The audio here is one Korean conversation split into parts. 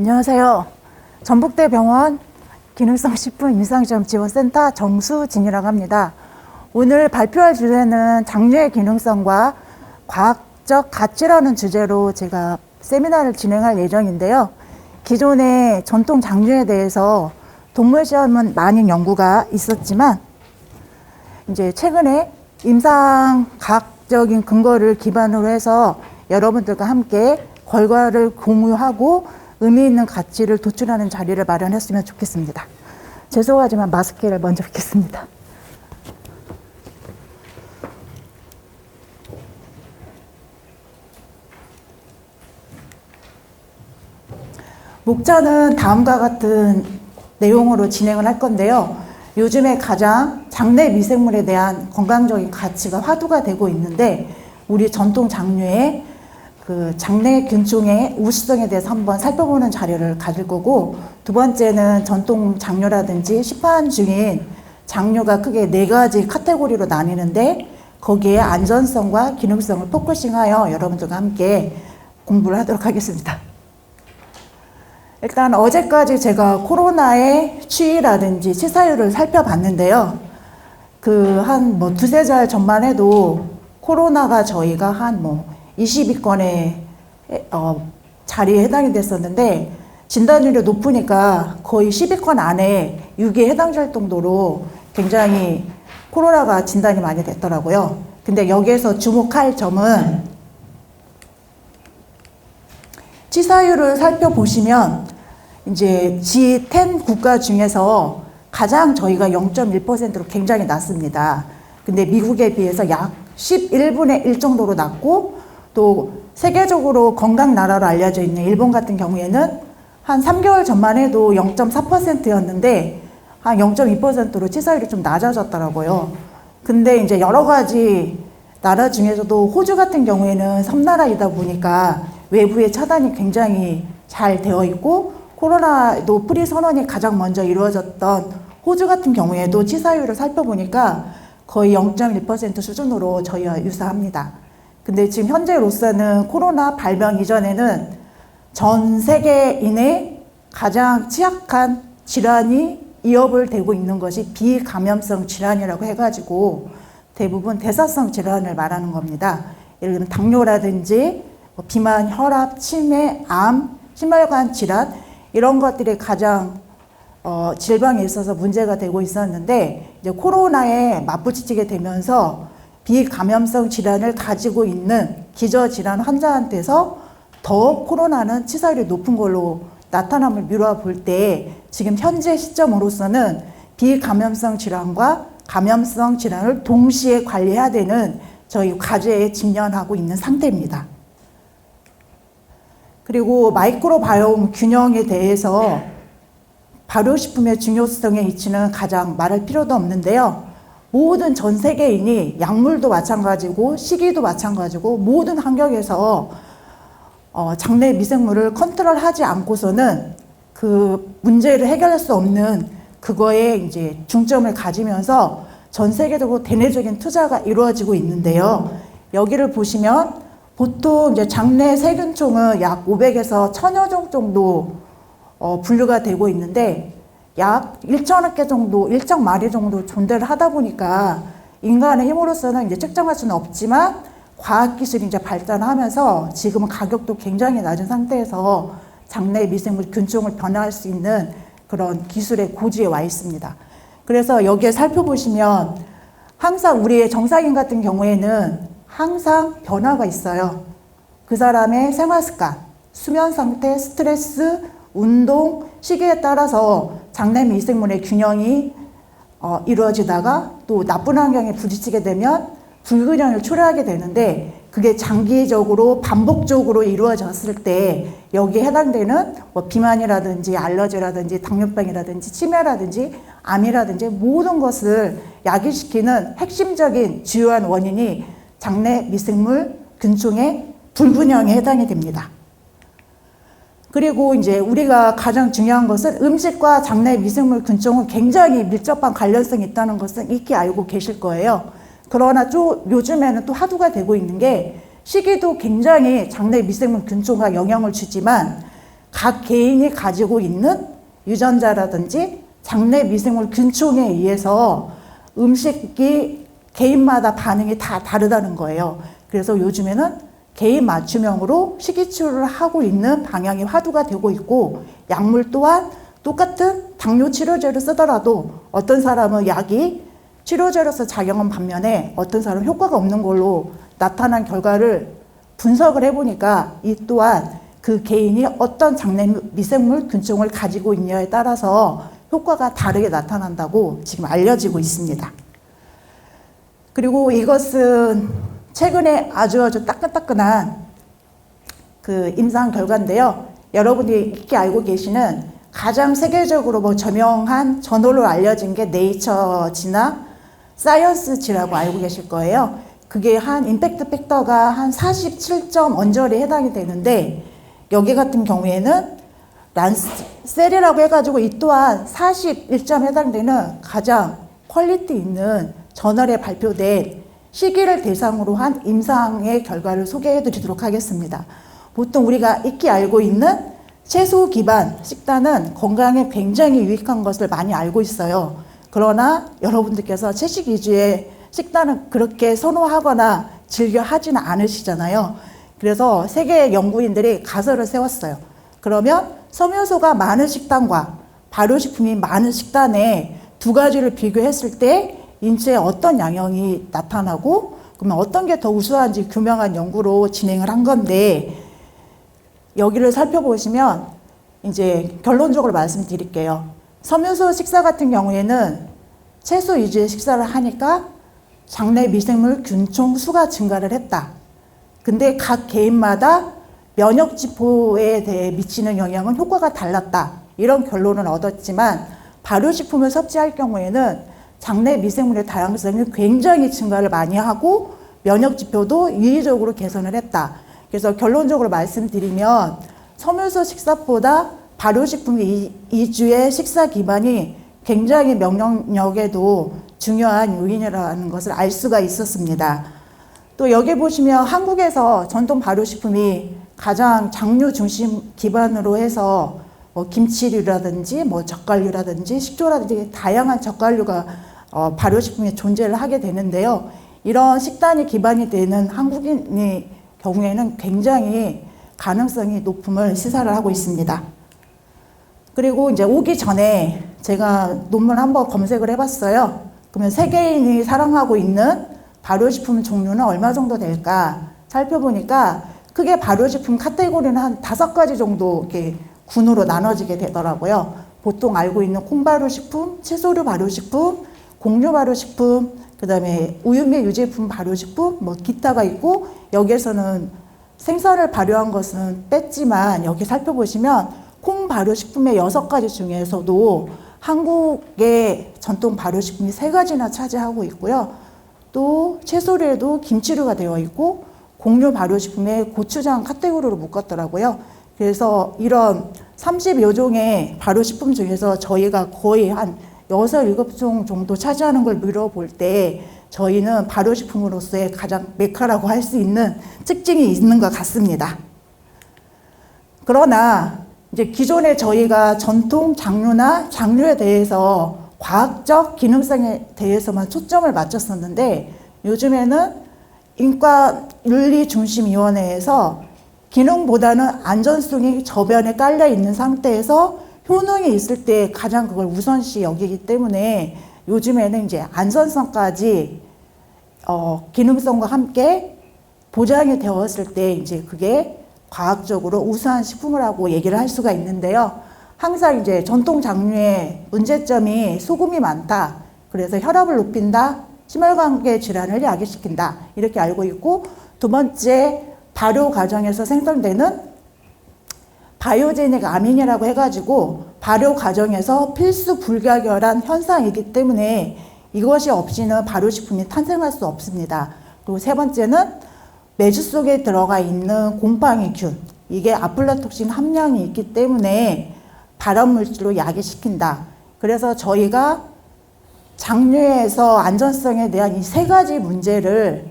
안녕하세요. 전북대병원 기능성 식품 임상시험 지원센터 정수진이라고 합니다. 오늘 발표할 주제는 장류의 기능성과 과학적 가치라는 주제로 제가 세미나를 진행할 예정인데요. 기존의 전통 장류에 대해서 동물 시험은 많은 연구가 있었지만 이제 최근에 임상과학적인 근거를 기반으로 해서 여러분들과 함께 결과를 공유하고 의미 있는 가치를 도출하는 자리를 마련했으면 좋겠습니다. 죄송하지만 마스크를 먼저 뵙겠습니다. 목차는 다음과 같은 내용으로 진행을 할 건데요. 요즘에 가장 장내 미생물에 대한 건강적인 가치가 화두가 되고 있는데 우리 전통 장류의 그 장내 균종의 우수성에 대해서 한번 살펴보는 자료를 가질 거고, 두 번째는 전통 장류라든지 시판 중인 장류가 크게 4가지 카테고리로 나뉘는데 거기에 안전성과 기능성을 포커싱하여 여러분들과 함께 공부를 하도록 하겠습니다. 일단 어제까지 제가 코로나의 추이라든지 치사율을 살펴봤는데요. 한 두세 달 전만 해도 코로나가 저희가 한 20위권에 자리에 해당이 됐었는데 진단율이 높으니까 거의 10위권 안에 6위에 해당될 정도로 굉장히 코로나가 진단이 많이 됐더라고요. 근데 여기에서 주목할 점은 치사율을 살펴보시면 이제 G10 국가 중에서 가장 저희가 0.1%로 굉장히 낮습니다. 근데 미국에 비해서 약 11분의 1 정도로 낮고, 또 세계적으로 건강 나라로 알려져 있는 일본 같은 경우에는 한 3개월 전만 해도 0.4%였는데 한 0.2%로 치사율이 좀 낮아졌더라고요. 근데 이제 여러 가지 나라 중에서도 호주 같은 경우에는 섬나라이다 보니까 외부의 차단이 굉장히 잘 되어 있고, 코로나도 프리 선언이 가장 먼저 이루어졌던 호주 같은 경우에도 치사율을 살펴보니까 거의 0.1% 수준으로 저희와 유사합니다. 근데 지금 현재로서는 코로나 발병 이전에는 전 세계인의 가장 취약한 질환이 이어볼 되고 있는 것이 비감염성 질환이라고 해가지고 대부분 대사성 질환을 말하는 겁니다. 예를 들면 당뇨라든지 비만, 혈압, 치매, 암, 심혈관 질환 이런 것들이 가장 질병에 있어서 문제가 되고 있었는데 이제 코로나에 맞부딪히게 되면서 비감염성 질환을 가지고 있는 기저질환 환자한테서 더 코로나는 치사율이 높은 걸로 나타남을 미루어 볼 때 지금 현재 시점으로서는 비감염성 질환과 감염성 질환을 동시에 관리해야 되는 저희 과제에 직면하고 있는 상태입니다. 그리고 마이크로바이옴 균형에 대해서 발효식품의 중요성에 이치는 가장 말할 필요도 없는데요. 모든 전 세계인이 약물도 마찬가지고 식이도 마찬가지고 모든 환경에서 장내 미생물을 컨트롤하지 않고서는 그 문제를 해결할 수 없는 그거에 이제 중점을 가지면서 전 세계적으로 대내적인 투자가 이루어지고 있는데요. 여기를 보시면 보통 이제 장내 세균총은 약 500에서 1000여 종 정도 분류가 되고 있는데 약 1,000억 개 정도, 1,000마리 정도 존재를 하다 보니까 인간의 힘으로서는 이제 측정할 수는 없지만 과학기술이 이제 발전하면서 지금은 가격도 굉장히 낮은 상태에서 장내 미생물 균총을 변화할 수 있는 그런 기술의 고지에 와 있습니다. 그래서 여기에 살펴보시면 항상 우리의 정상인 같은 경우에는 항상 변화가 있어요. 그 사람의 생활 습관, 수면 상태, 스트레스, 운동, 시기에 따라서 장내 미생물의 균형이 이루어지다가 또 나쁜 환경에 부딪히게 되면 불균형을 초래하게 되는데 그게 장기적으로 반복적으로 이루어졌을 때 여기에 해당되는 비만이라든지 알러지라든지 당뇨병이라든지 치매라든지 암이라든지 모든 것을 야기시키는 핵심적인 주요한 원인이 장내 미생물 균총의 불균형에 해당이 됩니다. 그리고 이제 우리가 가장 중요한 것은 음식과 장내 미생물 균총은 굉장히 밀접한 관련성이 있다는 것은 익히 알고 계실 거예요. 그러나 요즘에는 또 화두가 되고 있는 게 식이도 굉장히 장내 미생물 균총과 영향을 주지만 각 개인이 가지고 있는 유전자라든지 장내 미생물 균총에 의해서 음식이 개인마다 반응이 다 다르다는 거예요. 그래서 요즘에는 개인 맞춤형으로 식이치료를 하고 있는 방향이 화두가 되고 있고, 약물 또한 똑같은 당뇨 치료제를 쓰더라도 어떤 사람은 약이 치료제로서 작용한 반면에 어떤 사람은 효과가 없는 걸로 나타난 결과를 분석을 해보니까 이 또한 그 개인이 어떤 장내 미생물 균총을 가지고 있냐에 따라서 효과가 다르게 나타난다고 지금 알려지고 있습니다. 그리고 이것은 최근에 아주 따끈따끈한 그 임상 결과인데요. 여러분이 익히 알고 계시는 가장 세계적으로 저명한 저널로 알려진 게 네이처지나 사이언스지라고 알고 계실 거예요. 그게 한 임팩트 팩터가 한 47점 언저리에 해당이 되는데, 여기 같은 경우에는 란셀이라고 해가지고 이 또한 41점 해당되는 가장 퀄리티 있는 저널에 발표된 시기를 대상으로 한 임상의 결과를 소개해 드리도록 하겠습니다. 보통 우리가 익히 알고 있는 채소 기반 식단은 건강에 굉장히 유익한 것을 많이 알고 있어요. 그러나 여러분들께서 채식 위주의 식단은 그렇게 선호하거나 즐겨 하지는 않으시잖아요. 그래서 세계 연구인들이 가설을 세웠어요. 그러면 섬유소가 많은 식단과 발효식품이 많은 식단에 두 가지를 비교했을 때 인체에 어떤 양형이 나타나고, 그러면 어떤 게 더 우수한지 규명한 연구로 진행을 한 건데, 여기를 살펴보시면 이제 결론적으로 말씀드릴게요. 섬유소 식사 같은 경우에는 채소 위주의 식사를 하니까 장내 미생물 균총 수가 증가를 했다. 근데 각 개인마다 면역지포에 대해 미치는 영향은 효과가 달랐다. 이런 결론을 얻었지만, 발효식품을 섭취할 경우에는 장내 미생물의 다양성이 굉장히 증가를 많이 하고 면역지표도 유의적으로 개선을 했다. 그래서 결론적으로 말씀드리면 섬유소 식사보다 발효식품 위주의 식사 기반이 굉장히 면역력에도 중요한 요인이라는 것을 알 수가 있었습니다. 또 여기 보시면 한국에서 전통 발효식품이 가장 장류 중심 기반으로 해서 김치류라든지 젓갈류라든지 식초라든지 다양한 젓갈류가 발효식품에 존재를 하게 되는데요. 이런 식단이 기반이 되는 한국인의 경우에는 굉장히 가능성이 높음을 시사를 하고 있습니다. 그리고 이제 오기 전에 제가 논문 한번 검색을 해봤어요. 그러면 세계인이 사랑하고 있는 발효식품 종류는 얼마 정도 될까 살펴보니까 크게 발효식품 카테고리는 한 5가지 정도 이렇게 군으로 나눠지게 되더라고요. 보통 알고 있는 콩발효식품, 채소류 발효식품, 곡류 발효식품, 그 다음에 우유 및 유제품 발효식품, 기타가 있고, 여기에서는 생선을 발효한 것은 뺐지만 여기 살펴보시면 콩 발효식품의 6가지 중에서도 한국의 전통 발효식품이 3가지나 차지하고 있고요. 또 채소류에도 김치류가 되어 있고, 곡류 발효식품에 고추장 카테고리로 묶었더라고요. 그래서 이런 30여 종의 발효식품 중에서 저희가 거의 한 6, 7종 정도 차지하는 걸 미뤄볼 때 저희는 발효식품으로서의 가장 메카라고 할 수 있는 특징이 있는 것 같습니다. 그러나 이제 기존에 저희가 전통 장류나 장류에 대해서 과학적 기능성에 대해서만 초점을 맞췄었는데, 요즘에는 인과윤리중심위원회에서 기능보다는 안전성이 저변에 깔려 있는 상태에서 효능이 있을 때 가장 그걸 우선시 여기기 때문에 요즘에는 이제 안전성까지 기능성과 함께 보장이 되었을 때 이제 그게 과학적으로 우수한 식품이라고 얘기를 할 수가 있는데요. 항상 이제 전통 장류의 문제점이 소금이 많다. 그래서 혈압을 높인다. 심혈관계 질환을 야기시킨다. 이렇게 알고 있고, 두 번째 발효 과정에서 생성되는 바이오제닉 아민이라고 해가지고 발효 과정에서 필수 불가결한 현상이기 때문에 이것이 없이는 발효식품이 탄생할 수 없습니다. 그리고 세 번째는 메주 속에 들어가 있는 곰팡이균, 이게 아플라톡신 함량이 있기 때문에 발암물질로 야기시킨다. 그래서 저희가 장류에서 안전성에 대한 이 3가지 문제를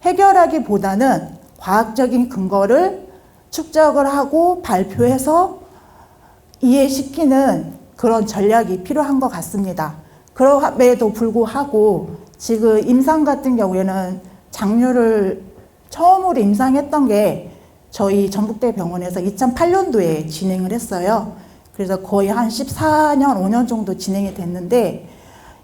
해결하기보다는 과학적인 근거를 축적을 하고 발표해서 이해시키는 그런 전략이 필요한 것 같습니다. 그럼에도 불구하고 지금 임상 같은 경우에는 장류를 처음으로 임상했던 게 저희 전북대 병원에서 2008년도에 진행을 했어요. 그래서 거의 한 14년, 5년 정도 진행이 됐는데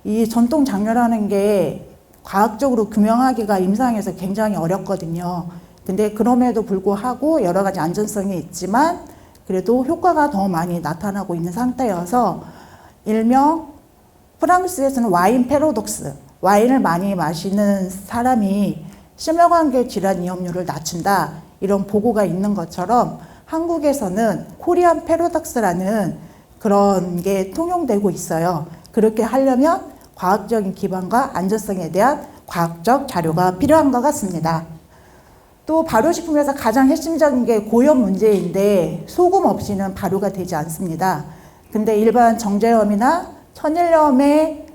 이 전통 장류라는 게 과학적으로 규명하기가 임상에서 굉장히 어렵거든요. 근데 그럼에도 불구하고 여러 가지 안전성이 있지만 그래도 효과가 더 많이 나타나고 있는 상태여서 일명 프랑스에서는 와인 패러독스, 와인을 많이 마시는 사람이 심혈관계 질환 위험률을 낮춘다 이런 보고가 있는 것처럼 한국에서는 코리안 패러독스라는 그런 게 통용되고 있어요. 그렇게 하려면 과학적인 기반과 안전성에 대한 과학적 자료가 필요한 것 같습니다. 또 발효식품에서 가장 핵심적인 게 고염 문제인데 소금 없이는 발효가 되지 않습니다. 근데 일반 정제염이나 천일염의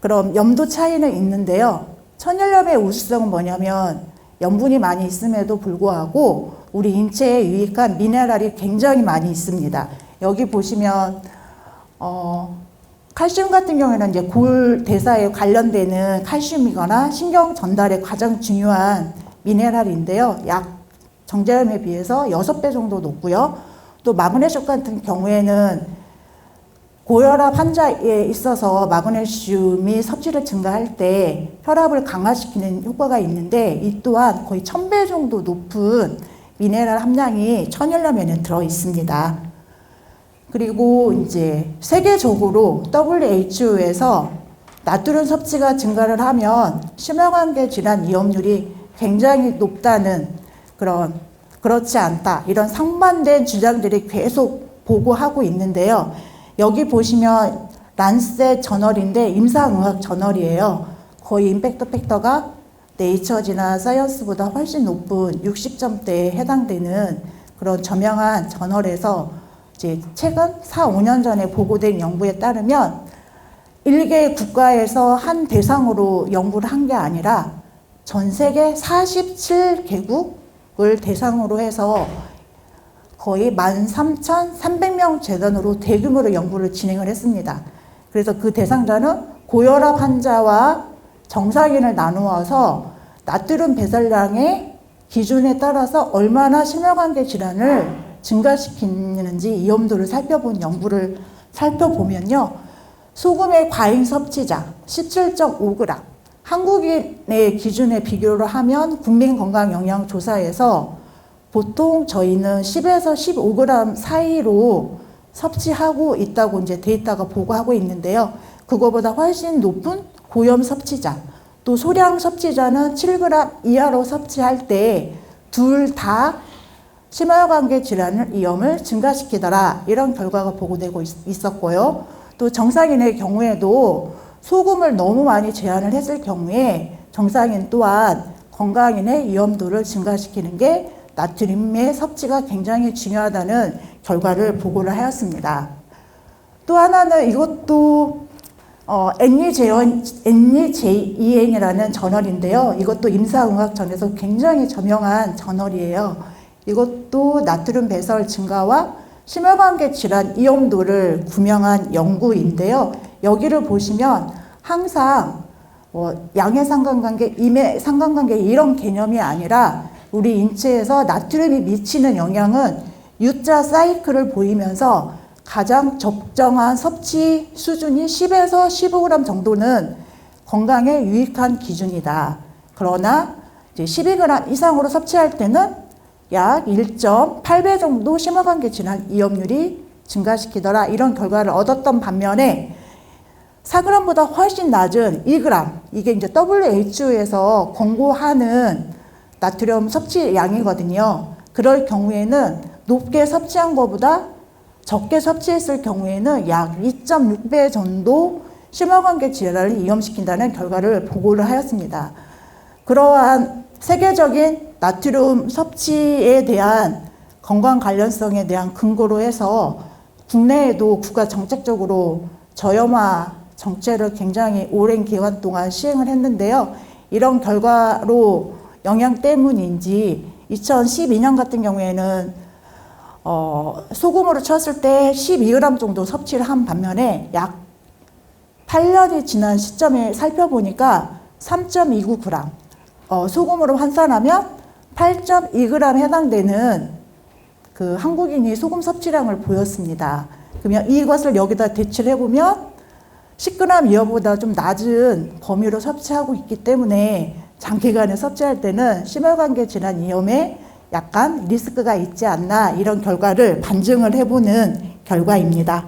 그런 염도 차이는 있는데요. 천일염의 우수성은 뭐냐면 염분이 많이 있음에도 불구하고 우리 인체에 유익한 미네랄이 굉장히 많이 있습니다. 여기 보시면 칼슘 같은 경우에는 이제 골 대사에 관련되는 칼슘이거나 신경 전달에 가장 중요한 미네랄인데요. 약 정제염에 비해서 6배 정도 높고요. 또 마그네슘 같은 경우에는 고혈압 환자에 있어서 마그네슘이 섭취를 증가할 때 혈압을 강화시키는 효과가 있는데 이 또한 거의 1000배 정도 높은 미네랄 함량이 천일염에는 들어 있습니다. 그리고 이제 세계적으로 WHO에서 나트륨 섭취가 증가를 하면 심혈관계 질환 위험률이 굉장히 높다는 그렇지 않다 이런 상반된 주장들이 계속 보고하고 있는데요. 여기 보시면 란셋 저널인데 임상의학 저널이에요. 거의 임팩트 팩터가 네이처지나 사이언스보다 훨씬 높은 60점대에 해당되는 그런 저명한 저널에서 이제 최근 4, 5년 전에 보고된 연구에 따르면 일개 국가에서 한 대상으로 연구를 한 게 아니라 전 세계 47개국을 대상으로 해서 거의 13,300명 재단으로 대규모로 연구를 진행을 했습니다. 그래서 그 대상자는 고혈압 환자와 정상인을 나누어서 나트륨 배설량의 기준에 따라서 얼마나 심혈관계 질환을 증가시키는지 위험도를 살펴본 연구를 살펴보면요. 소금의 과잉 섭취자 17.5g, 한국인의 기준에 비교를 하면 국민건강영양조사에서 보통 저희는 10에서 15g 사이로 섭취하고 있다고 이제 데이터가 보고하고 있는데요. 그거보다 훨씬 높은 고염 섭취자, 또 소량 섭취자는 7g 이하로 섭취할 때 둘 다 심혈관계 질환 위험을 증가시키더라. 이런 결과가 보고되고 있었고요. 또 정상인의 경우에도 소금을 너무 많이 제한을 했을 경우에 정상인 또한 건강인의 위험도를 증가시키는 게 나트륨의 섭취가 굉장히 중요하다는 결과를 보고를 하였습니다. 또 하나는 이것도 NEJEN이라는 저널인데요. 이것도 임상의학전에서 굉장히 저명한 저널이에요. 이것도 나트륨 배설 증가와 심혈관계 질환 위험도를 규명한 연구인데요. 여기를 보시면 항상 양의 상관관계, 임의 상관관계 이런 개념이 아니라 우리 인체에서 나트륨이 미치는 영향은 U자 사이클을 보이면서 가장 적정한 섭취 수준이 10에서 15g 정도는 건강에 유익한 기준이다. 그러나 이제 12g 이상으로 섭취할 때는 약 1.8배 정도 심혈관계 질환 위험률이 증가시키더라. 이런 결과를 얻었던 반면에 4g보다 훨씬 낮은 2g, 이게 이제 WHO에서 권고하는 나트륨 섭취 양이거든요. 그럴 경우에는 높게 섭취한 것보다 적게 섭취했을 경우에는 약 2.6배 정도 심혈관계 질환을 위험시킨다는 결과를 보고를 하였습니다. 그러한 세계적인 나트륨 섭취에 대한 건강 관련성에 대한 근거로 해서 국내에도 국가 정책적으로 저염화 정책을 굉장히 오랜 기간 동안 시행을 했는데요. 이런 결과로 영향 때문인지 2012년 같은 경우에는 소금으로 쳤을 때 12g 정도 섭취를 한 반면에 약 8년이 지난 시점에 살펴보니까 3.29g, 소금으로 환산하면 8.2g 해당되는 그 한국인이 소금 섭취량을 보였습니다. 그러면 이것을 여기다 대치를 해보면 10g 이하보다 좀 낮은 범위로 섭취하고 있기 때문에 장기간에 섭취할 때는 심혈관계 질환 위험에 약간 리스크가 있지 않나, 이런 결과를 반증을 해보는 결과입니다.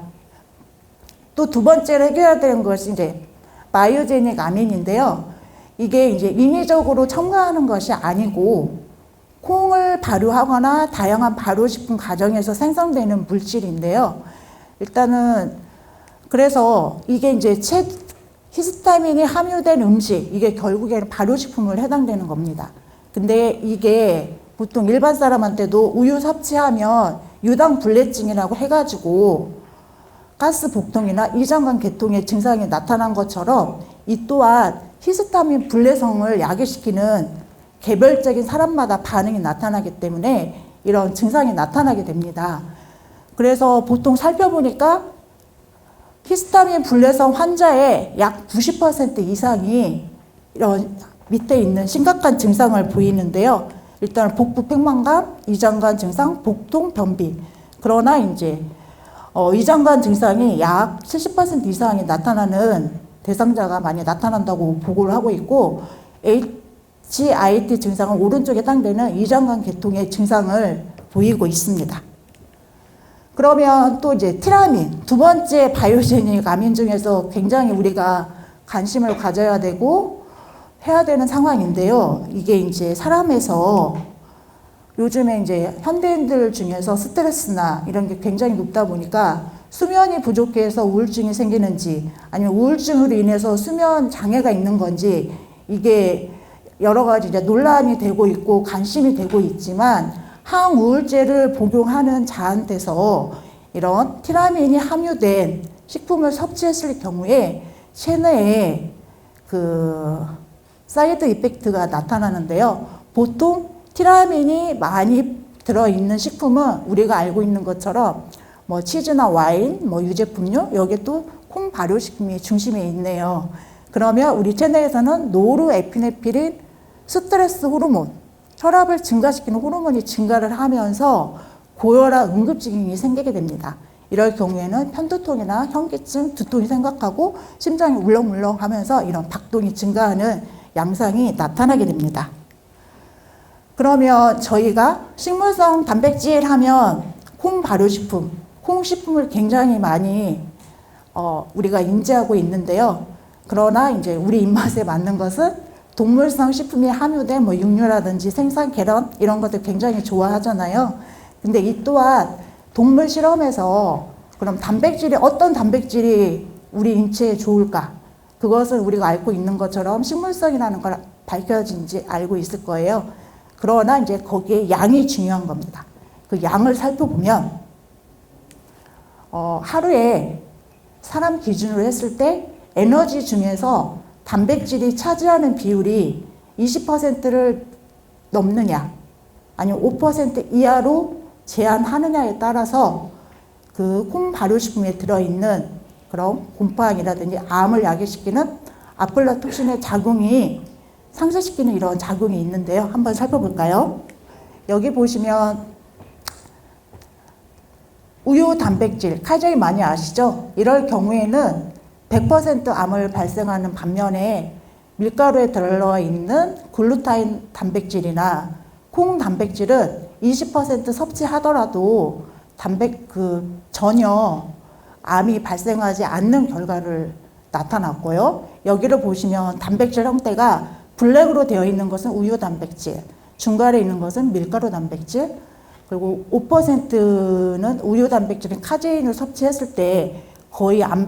또 두 번째로 해결해야 되는 것이 이제 바이오제닉 아민인데요. 이게 이제 인위적으로 첨가하는 것이 아니고 콩을 발효하거나 다양한 발효식품 과정에서 생성되는 물질인데요. 일단은 그래서 이게 이제 히스타민이 함유된 음식, 이게 결국에는 발효식품을 해당되는 겁니다. 근데 이게 보통 일반 사람한테도 우유 섭취하면 유당불내증이라고 해가지고 가스 복통이나 이장관 계통의 증상이 나타난 것처럼 이 또한 히스타민 불내성을 야기시키는 개별적인 사람마다 반응이 나타나기 때문에 이런 증상이 나타나게 됩니다. 그래서 보통 살펴보니까 히스타민 불내성 환자의 약 90% 이상이 이런 밑에 있는 심각한 증상을 보이는데요. 일단 복부 팽만감, 이장관 증상, 복통, 변비. 그러나 이제 이장관 증상이 약 70% 이상이 나타나는 대상자가 많이 나타난다고 보고를 하고 있고, HIT 증상은 오른쪽에 해당되는 이장관 계통의 증상을 보이고 있습니다. 그러면 또 이제 티라민, 두 번째 바이오제닉 아민 중에서 굉장히 우리가 관심을 가져야 되고 해야 되는 상황인데요. 이게 이제 사람에서 요즘에 이제 현대인들 중에서 스트레스나 이런 게 굉장히 높다 보니까 수면이 부족해서 우울증이 생기는지 아니면 우울증으로 인해서 수면 장애가 있는 건지 이게 여러 가지 이제 논란이 되고 있고 관심이 되고 있지만 항우울제를 복용하는 자한테서 이런 티라민이 함유된 식품을 섭취했을 경우에 체내에 그 사이드 이펙트가 나타나는데요. 보통 티라민이 많이 들어있는 식품은 우리가 알고 있는 것처럼 뭐 치즈나 와인, 뭐 유제품류, 여기에 또 콩 발효식품이 중심에 있네요. 그러면 우리 체내에서는 노르에피네프린 스트레스 호르몬, 혈압을 증가시키는 호르몬이 증가를 하면서 고혈압, 응급증이 생기게 됩니다. 이럴 경우에는 편두통이나 현기증, 두통이 생각하고 심장이 울렁울렁 하면서 이런 박동이 증가하는 양상이 나타나게 됩니다. 그러면 저희가 식물성 단백질 하면 콩 발효식품, 콩식품을 굉장히 많이 우리가 인지하고 있는데요. 그러나 이제 우리 입맛에 맞는 것은 동물성 식품이 함유된 뭐 육류라든지 생선, 계란 이런 것들 굉장히 좋아하잖아요. 근데 이 또한 동물 실험에서 그럼 단백질이 어떤 단백질이 우리 인체에 좋을까? 그것을 우리가 알고 있는 것처럼 식물성이라는 걸 밝혀진지 알고 있을 거예요. 그러나 이제 거기에 양이 중요한 겁니다. 그 양을 살펴보면 하루에 사람 기준으로 했을 때 에너지 중에서 단백질이 차지하는 비율이 20%를 넘느냐 아니면 5% 이하로 제한하느냐에 따라서 그 콩 발효식품에 들어있는 그런 곰팡이라든지 암을 야기시키는 아플라톡신의 작용이 상쇄시키는 이런 작용이 있는데요. 한번 살펴볼까요? 여기 보시면 우유 단백질, 카제인 많이 아시죠? 이럴 경우에는 100% 암을 발생하는 반면에 밀가루에 들어있는 글루타인 단백질이나 콩 단백질은 20% 섭취하더라도 전혀 암이 발생하지 않는 결과를 나타났고요. 여기를 보시면 단백질 형태가 블랙으로 되어 있는 것은 우유 단백질, 중간에 있는 것은 밀가루 단백질, 그리고 5%는 우유 단백질인 카제인을 섭취했을 때 거의 암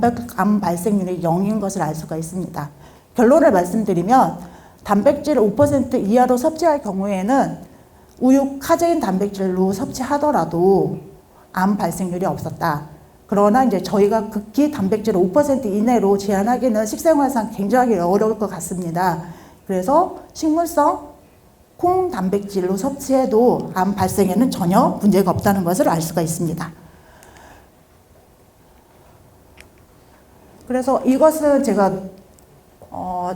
발생률이 0인 것을 알 수가 있습니다. 결론을 말씀드리면 단백질을 5% 이하로 섭취할 경우에는 우유 카제인 단백질로 섭취하더라도 암 발생률이 없었다. 그러나 이제 저희가 극히 단백질을 5% 이내로 제한하기는 식생활상 굉장히 어려울 것 같습니다. 그래서 식물성 콩 단백질로 섭취해도 암 발생에는 전혀 문제가 없다는 것을 알 수가 있습니다. 그래서 이것은 제가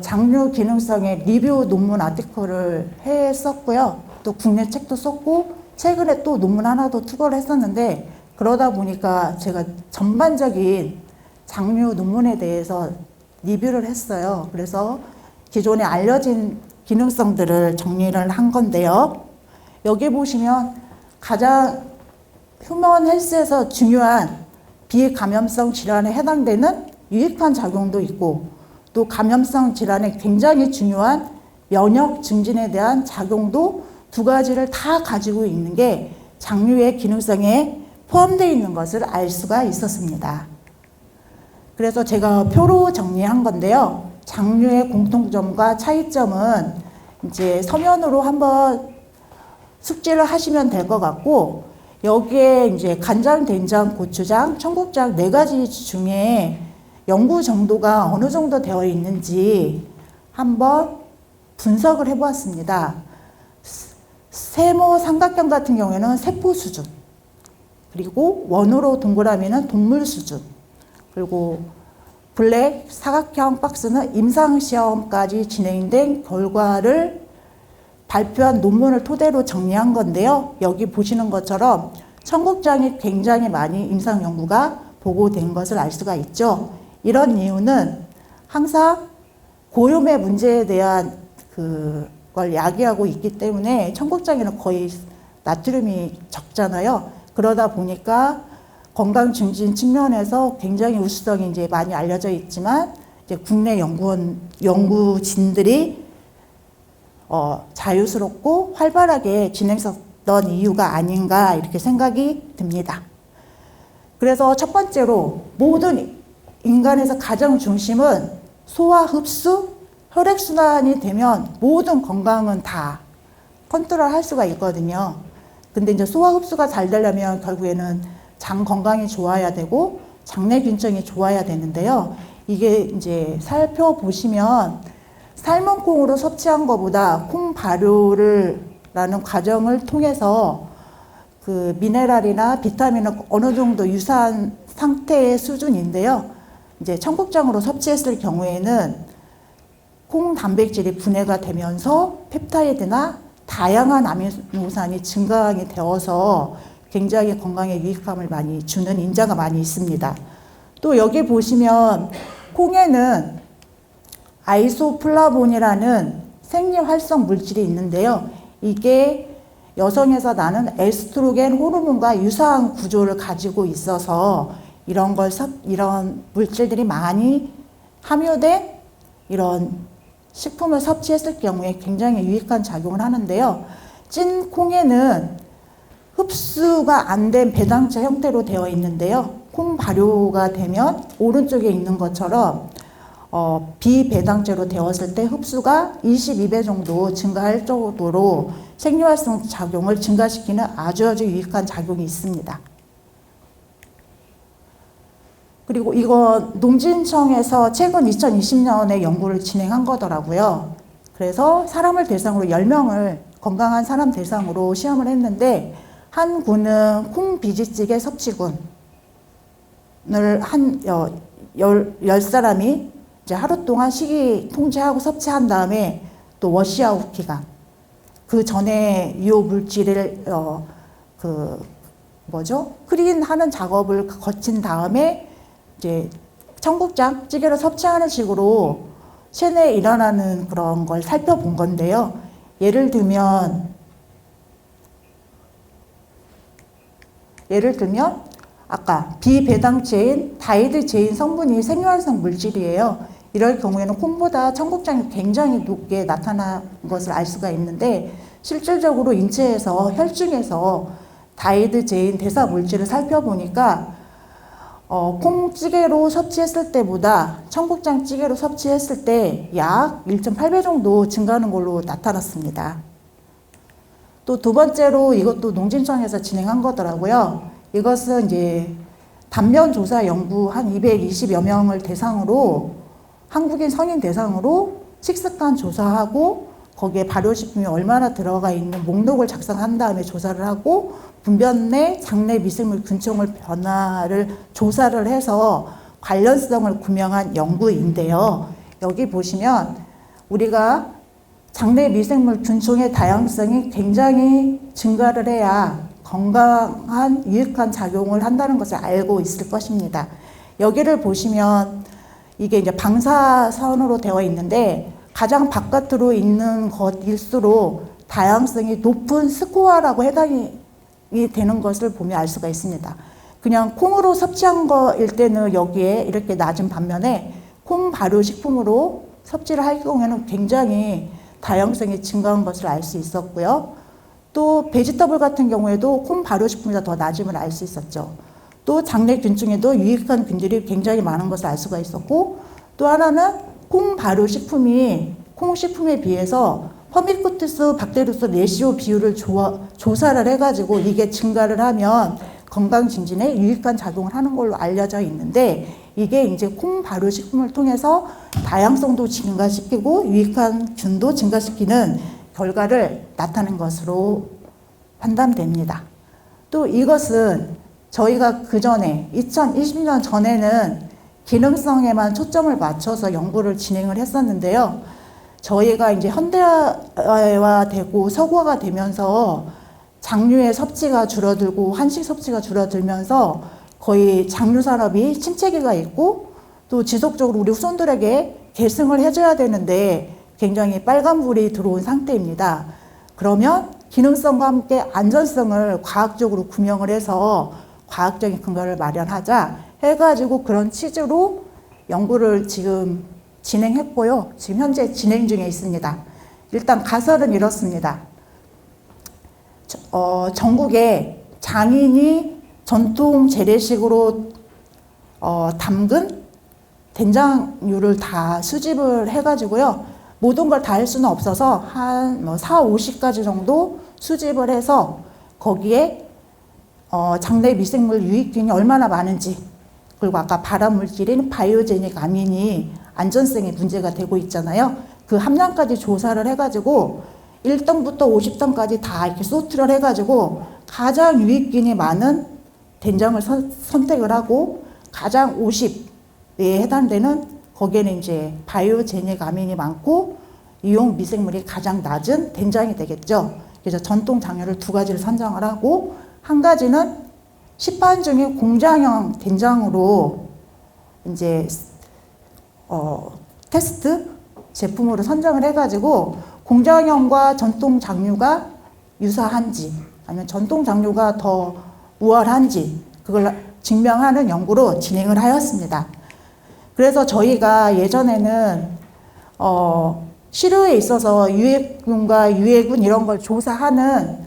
장류 기능성의 리뷰 논문 아티클을 했었고요. 또 국내 책도 썼고 최근에 또 논문 하나 더 투고를 했었는데, 그러다 보니까 제가 전반적인 장류 논문에 대해서 리뷰를 했어요. 그래서 기존에 알려진 기능성들을 정리를 한 건데요. 여기 보시면 가장 휴먼 헬스에서 중요한 비감염성 질환에 해당되는 유익한 작용도 있고, 또 감염성 질환에 굉장히 중요한 면역 증진에 대한 작용도 두 가지를 다 가지고 있는 게 장류의 기능성에 포함되어 있는 것을 알 수가 있었습니다. 그래서 제가 표로 정리한 건데요. 장류의 공통점과 차이점은 이제 서면으로 한번 숙지를 하시면 될 것 같고, 여기에 이제 간장, 된장, 고추장, 청국장 네 가지 중에 연구 정도가 어느 정도 되어 있는지 한번 분석을 해보았습니다. 세모 삼각형 같은 경우에는 세포 수준, 그리고 원으로 동그라미는 동물 수준, 그리고 블랙 사각형 박스는 임상시험까지 진행된 결과를 발표한 논문을 토대로 정리한 건데요. 여기 보시는 것처럼 청국장이 굉장히 많이 임상 연구가 보고된 것을 알 수가 있죠. 이런 이유는 항상 고염의 문제에 대한 그걸 야기하고 있기 때문에 청국장에는 거의 나트륨이 적잖아요. 그러다 보니까 건강 증진 측면에서 굉장히 우수성이 이제 많이 알려져 있지만, 이제 국내 연구진들이 자유스럽고 활발하게 진행했던 이유가 아닌가 이렇게 생각이 듭니다. 그래서 첫 번째로 모든 인간에서 가장 중심은 소화 흡수, 혈액순환이 되면 모든 건강은 다 컨트롤 할 수가 있거든요. 근데 이제 소화 흡수가 잘 되려면 결국에는 장 건강이 좋아야 되고 장내 균형이 좋아야 되는데요. 이게 이제 살펴보시면 삶은 콩으로 섭취한 것보다 콩 발효라는 과정을 통해서 그 미네랄이나 비타민은 어느 정도 유사한 상태의 수준인데요. 이제 청국장으로 섭취했을 경우에는 콩 단백질이 분해가 되면서 펩타이드나 다양한 아미노산이 증강이 되어서 굉장히 건강에 유익함을 많이 주는 인자가 많이 있습니다. 또 여기 보시면 콩에는 아이소플라본이라는 생리활성 물질이 있는데요. 이게 여성에서 나는 에스트로겐 호르몬과 유사한 구조를 가지고 있어서 이런 물질들이 많이 함유된 이런 식품을 섭취했을 경우에 굉장히 유익한 작용을 하는데요. 찐 콩에는 흡수가 안 된 배당체 형태로 되어 있는데요. 콩 발효가 되면 오른쪽에 있는 것처럼 비배당체로 되었을 때 흡수가 22배 정도 증가할 정도로 생리활성 작용을 증가시키는 아주 유익한 작용이 있습니다. 그리고 이거 농진청에서 최근 2020년에 연구를 진행한 거더라고요. 그래서 사람을 대상으로 10명을 건강한 사람 대상으로 시험을 했는데, 한 군은 콩 비지찌개 섭취군을 한 10사람이 이제 하루 동안 식이 통제하고 섭취한 다음에 또 워시아웃 기간, 그 전에 유효 물질을 클린하는 작업을 거친 다음에 이제 청국장 찌개를 섭취하는 식으로 체내에 일어나는 그런 걸 살펴본 건데요. 예를 들면 아까 비배당체인 다이드제인 성분이 생리활성 물질이에요. 이럴 경우에는 콩보다 청국장이 굉장히 높게 나타난 것을 알 수가 있는데, 실질적으로 인체에서 혈중에서 다이드제인 대사 물질을 살펴보니까 콩찌개로 섭취했을 때보다 청국장 찌개로 섭취했을 때 약 1.8배 정도 증가하는 걸로 나타났습니다. 또 두 번째로 이것도 농진청에서 진행한 거더라고요. 이것은 이제 단면 조사 연구 한 220여 명을 대상으로, 한국인 성인 대상으로 식습관 조사하고 거기에 발효식품이 얼마나 들어가 있는 목록을 작성한 다음에 조사를 하고 분변 내 장내 미생물 균총을 변화를 조사를 해서 관련성을 규명한 연구인데요. 여기 보시면 우리가 장내 미생물 균총의 다양성이 굉장히 증가를 해야 건강한 유익한 작용을 한다는 것을 알고 있을 것입니다. 여기를 보시면 이게 이제 방사선으로 되어 있는데 가장 바깥으로 있는 것일수록 다양성이 높은 스코어라고 해당이 되는 것을 보면 알 수가 있습니다. 그냥 콩으로 섭취한 거일 때는 여기에 이렇게 낮은 반면에 콩 발효식품으로 섭취를 할 경우에는 굉장히 다양성이 증가한 것을 알 수 있었고요. 또 베지터블 같은 경우에도 콩 발효식품보다 더 낮음을 알 수 있었죠. 또 장내 균층에도 유익한 균들이 굉장히 많은 것을 알 수가 있었고, 또 하나는 콩 발효식품이 콩 식품에 비해서 퍼미쿠티스 박테리우스 레시오 비율을 조사를 해가지고 이게 증가를 하면 건강 증진에 유익한 작용을 하는 걸로 알려져 있는데, 이게 이제 콩 발효식품을 통해서 다양성도 증가시키고 유익한 균도 증가시키는 결과를 나타낸 것으로 판단됩니다. 또 이것은 저희가 그 전에 2020년 전에는 기능성에만 초점을 맞춰서 연구를 진행을 했었는데요. 저희가 이제 현대화되고 서구화가 되면서 장류의 섭취가 줄어들고 한식 섭취가 줄어들면서 거의 장류 산업이 침체기가 있고, 또 지속적으로 우리 후손들에게 계승을 해줘야 되는데 굉장히 빨간불이 들어온 상태입니다. 그러면 기능성과 함께 안전성을 과학적으로 규명을 해서 과학적인 근거를 마련하자 해가지고 그런 취지로 연구를 지금 진행했고요. 지금 현재 진행 중에 있습니다. 일단 가설은 이렇습니다. 전국에 장인이 전통 재래식으로 담근 된장류를 다 수집을 해가지고요. 모든 걸 다 할 수는 없어서 한 4, 50가지 정도 수집을 해서 거기에 장내 미생물 유익균이 얼마나 많은지, 그리고 아까 발암물질인 바이오제닉 아민이 안전성에 문제가 되고 있잖아요. 그 함량까지 조사를 해가지고 1등부터 50등까지 다 이렇게 소트를 해가지고 가장 유익균이 많은 된장을 선택을 하고 가장 50에 해당되는 거기에는 이제 바이오제닉 아민이 많고 이용 미생물이 가장 낮은 된장이 되겠죠. 그래서 전통 장류를 2가지를 선정을 하고, 한 가지는 시판 중에 공장형 된장으로 이제 테스트 제품으로 선정을 해가지고 공장형과 전통 장류가 유사한지 아니면 전통 장류가 더 우월한지 그걸 증명하는 연구로 진행을 하였습니다. 그래서 저희가 예전에는 시료에 있어서 유해균과 유해균 이런 걸 조사하는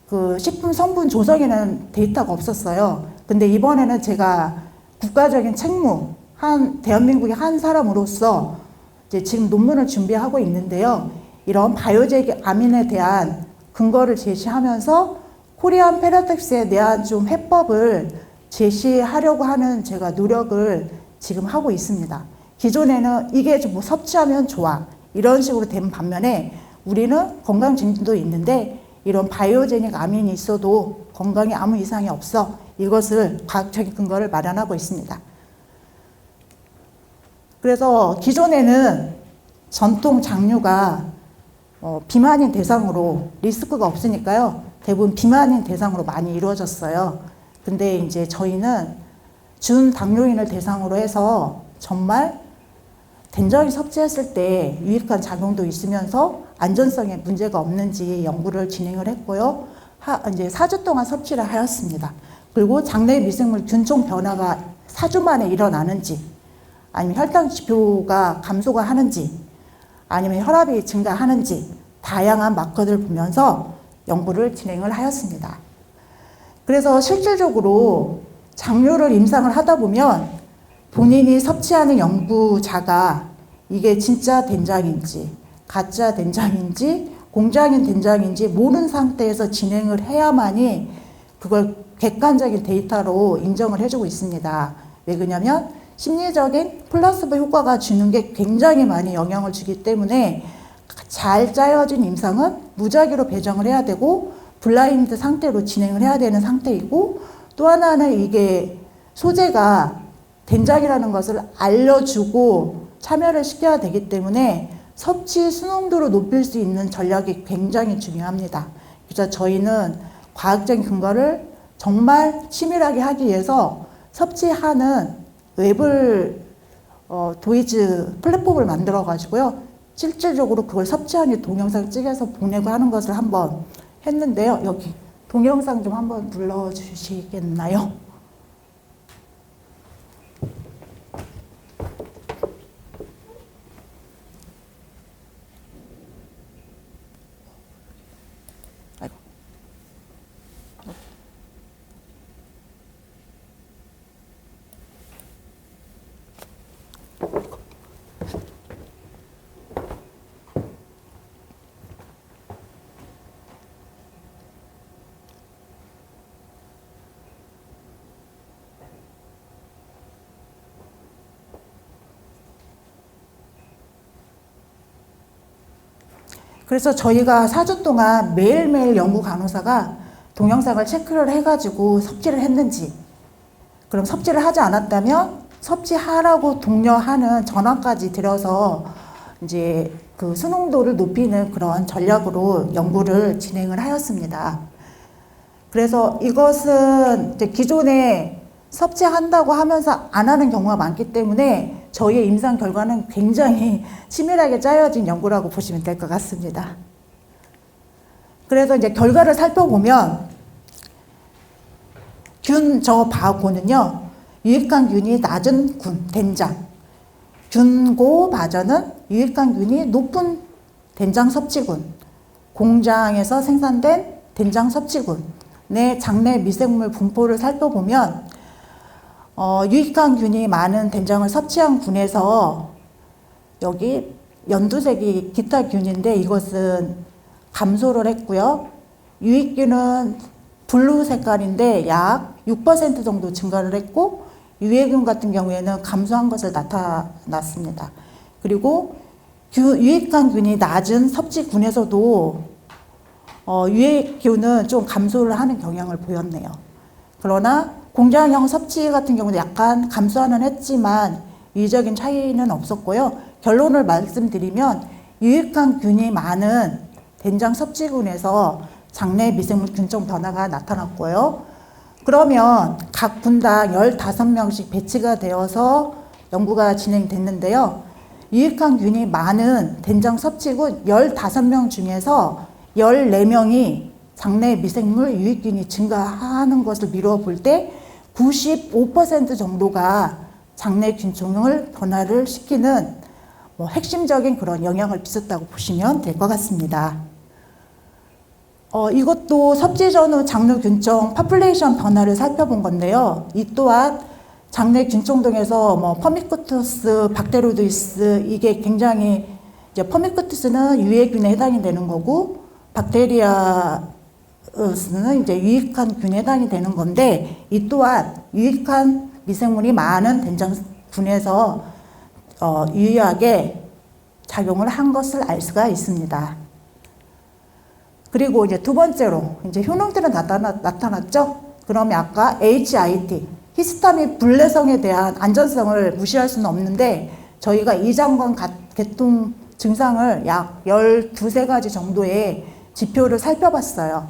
그 식품 성분 조성에는 데이터가 없었어요. 근데 이번에는 제가 국가적인 책무, 대한민국의 한 사람으로서 이제 지금 논문을 준비하고 있는데요. 이런 바이오제닉 아민에 대한 근거를 제시하면서 코리안 페라텍스에 대한 좀 해법을 제시하려고 하는 제가 노력을 지금 하고 있습니다. 기존에는 이게 좀 뭐 섭취하면 좋아 이런 식으로 된 반면에 우리는 건강 증진도 있는데 이런 바이오제닉 아민이 있어도 건강에 아무 이상이 없어. 이것을 과학적인 근거를 마련하고 있습니다. 그래서 기존에는 전통 장류가 비만인 대상으로 리스크가 없으니까요. 대부분 비만인 대상으로 많이 이루어졌어요. 근데 이제 저희는 준당뇨인을 대상으로 해서 정말 된장을 섭취했을 때 유익한 작용도 있으면서 안전성에 문제가 없는지 연구를 진행을 했고요. 이제 4주 동안 섭취를 하였습니다. 그리고 장내 미생물 균총 변화가 4주 만에 일어나는지, 아니면 혈당 지표가 감소가 하는지, 아니면 혈압이 증가하는지 다양한 마커들을 보면서 연구를 진행을 하였습니다. 그래서 실질적으로 장류를 임상을 하다 보면 본인이 섭취하는 연구자가 이게 진짜 된장인지 가짜 된장인지 공장인 된장인지 모르는 상태에서 진행을 해야만이 그걸 객관적인 데이터로 인정을 해주고 있습니다. 왜 그러냐면 심리적인 플라스보 효과가 주는 게 굉장히 많이 영향을 주기 때문에 잘 짜여진 임상은 무작위로 배정을 해야 되고 블라인드 상태로 진행을 해야 되는 상태이고, 또 하나는 이게 소재가 된장이라는 것을 알려주고 참여를 시켜야 되기 때문에 섭취 순응도를 높일 수 있는 전략이 굉장히 중요합니다. 그래서 저희는 과학적인 근거를 정말 치밀하게 하기 위해서 섭취하는 웹을 도이즈 플랫폼을 만들어 가지고요, 실질적으로 그걸 섭취하는 동영상 찍어서 보내고 하는 것을 한번 했는데요. 여기 동영상 좀 한번 눌러주시겠나요? 그래서 저희가 4주 동안 매일매일 연구 간호사가 동영상을 체크를 해가지고 섭취를 했는지, 그럼 섭취를 하지 않았다면 섭취하라고 독려하는 전화까지 드려서 이제 그 수능도를 높이는 그런 전략으로 연구를 진행을 하였습니다. 그래서 이것은 이제 기존에 섭취한다고 하면서 안 하는 경우가 많기 때문에 저희의 임상 결과는 굉장히 치밀하게 짜여진 연구라고 보시면 될 것 같습니다. 그래서 이제 결과를 살펴보면 균 저바고는요, 유익항균이 낮은 군, 된장, 균고바저는 유익항균이 높은 된장 섭취군, 공장에서 생산된 된장 섭취군의 장내 미생물 분포를 살펴보면 유익항균이 많은 된장을 섭취한 군에서 여기 연두색이 기타 균인데 이것은 감소를 했고요. 유익균은 블루 색깔인데 약 6% 정도 증가를 했고, 유해균 같은 경우에는 감소한 것을 나타났습니다. 그리고 유익항균이 낮은 섭취군에서도 유해균은 좀 감소를 하는 경향을 보였네요. 그러나 공장형 섭취 같은 경우는 약간 감소하는 했지만 유의적인 차이는 없었고요. 결론을 말씀드리면 유익항균이 많은 된장 섭취군에서 장내 미생물 균종 변화가 나타났고요. 그러면 각 군당 15명씩 배치가 되어서 연구가 진행됐는데요. 유익항균이 많은 된장 섭취군 15명 중에서 14명이 장내 미생물 유익균이 증가하는 것을 미루어 볼 때 95% 정도가 장내 균종을 변화를 시키는 핵심적인 그런 영향을 미쳤다고 보시면 될 것 같습니다. 이것도 섭취 전후 장내 균종 파퓰레이션 변화를 살펴본 건데요. 이 또한 장내 균종 등에서 퍼미쿠투스, 박테로이드스, 이게 굉장히 이제 퍼미쿠투스는 유해균에 해당이 되는 거고 박테리아스는 이제 유익한 균에 해당이 되는 건데, 이 또한 유익한 미생물이 많은 된장군에서 유의하게 작용을 한 것을 알 수가 있습니다. 그리고 이제 두 번째로 이제 효능들은 나타났죠. 그러면 아까 HIT, 히스타민 불내성에 대한 안전성을 무시할 수는 없는데, 저희가 이장관 계통 증상을 약 12가지 정도의 지표를 살펴봤어요.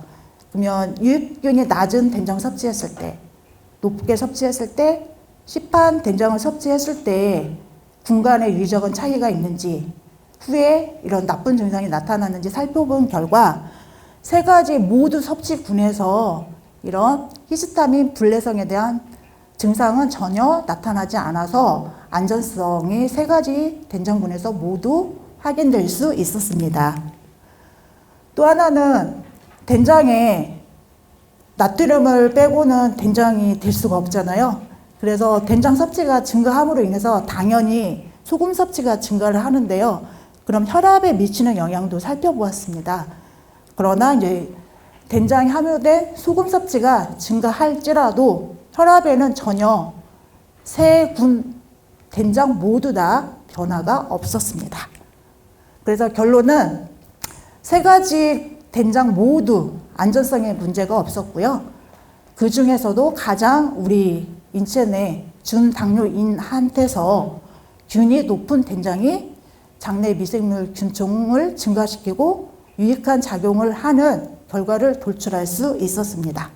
그러면 유익균이 낮은 된장 섭취했을 때, 높게 섭취했을 때, 시판 된장을 섭취했을 때 군간의 유의적인 차이가 있는지, 후에 이런 나쁜 증상이 나타났는지 살펴본 결과 3가지 모두 섭취군에서 이런 히스타민 불내성에 대한 증상은 전혀 나타나지 않아서 안전성이 3가지 된장군에서 모두 확인될 수 있었습니다. 또 하나는 된장에 나트륨을 빼고는 된장이 될 수가 없잖아요. 그래서 된장 섭취가 증가함으로 인해서 당연히 소금 섭취가 증가를 하는데요. 그럼 혈압에 미치는 영향도 살펴보았습니다. 그러나 이제 된장에 함유된 소금 섭취가 증가할지라도 혈압에는 전혀 3군 된장 모두 다 변화가 없었습니다. 그래서 결론은 세 가지 된장 모두 안전성에 문제가 없었고요. 그 중에서도 가장 우리 인체 내 준당뇨인한테서 균이 높은 된장이 장내 미생물 균총을 증가시키고 유익한 작용을 하는 결과를 도출할 수 있었습니다.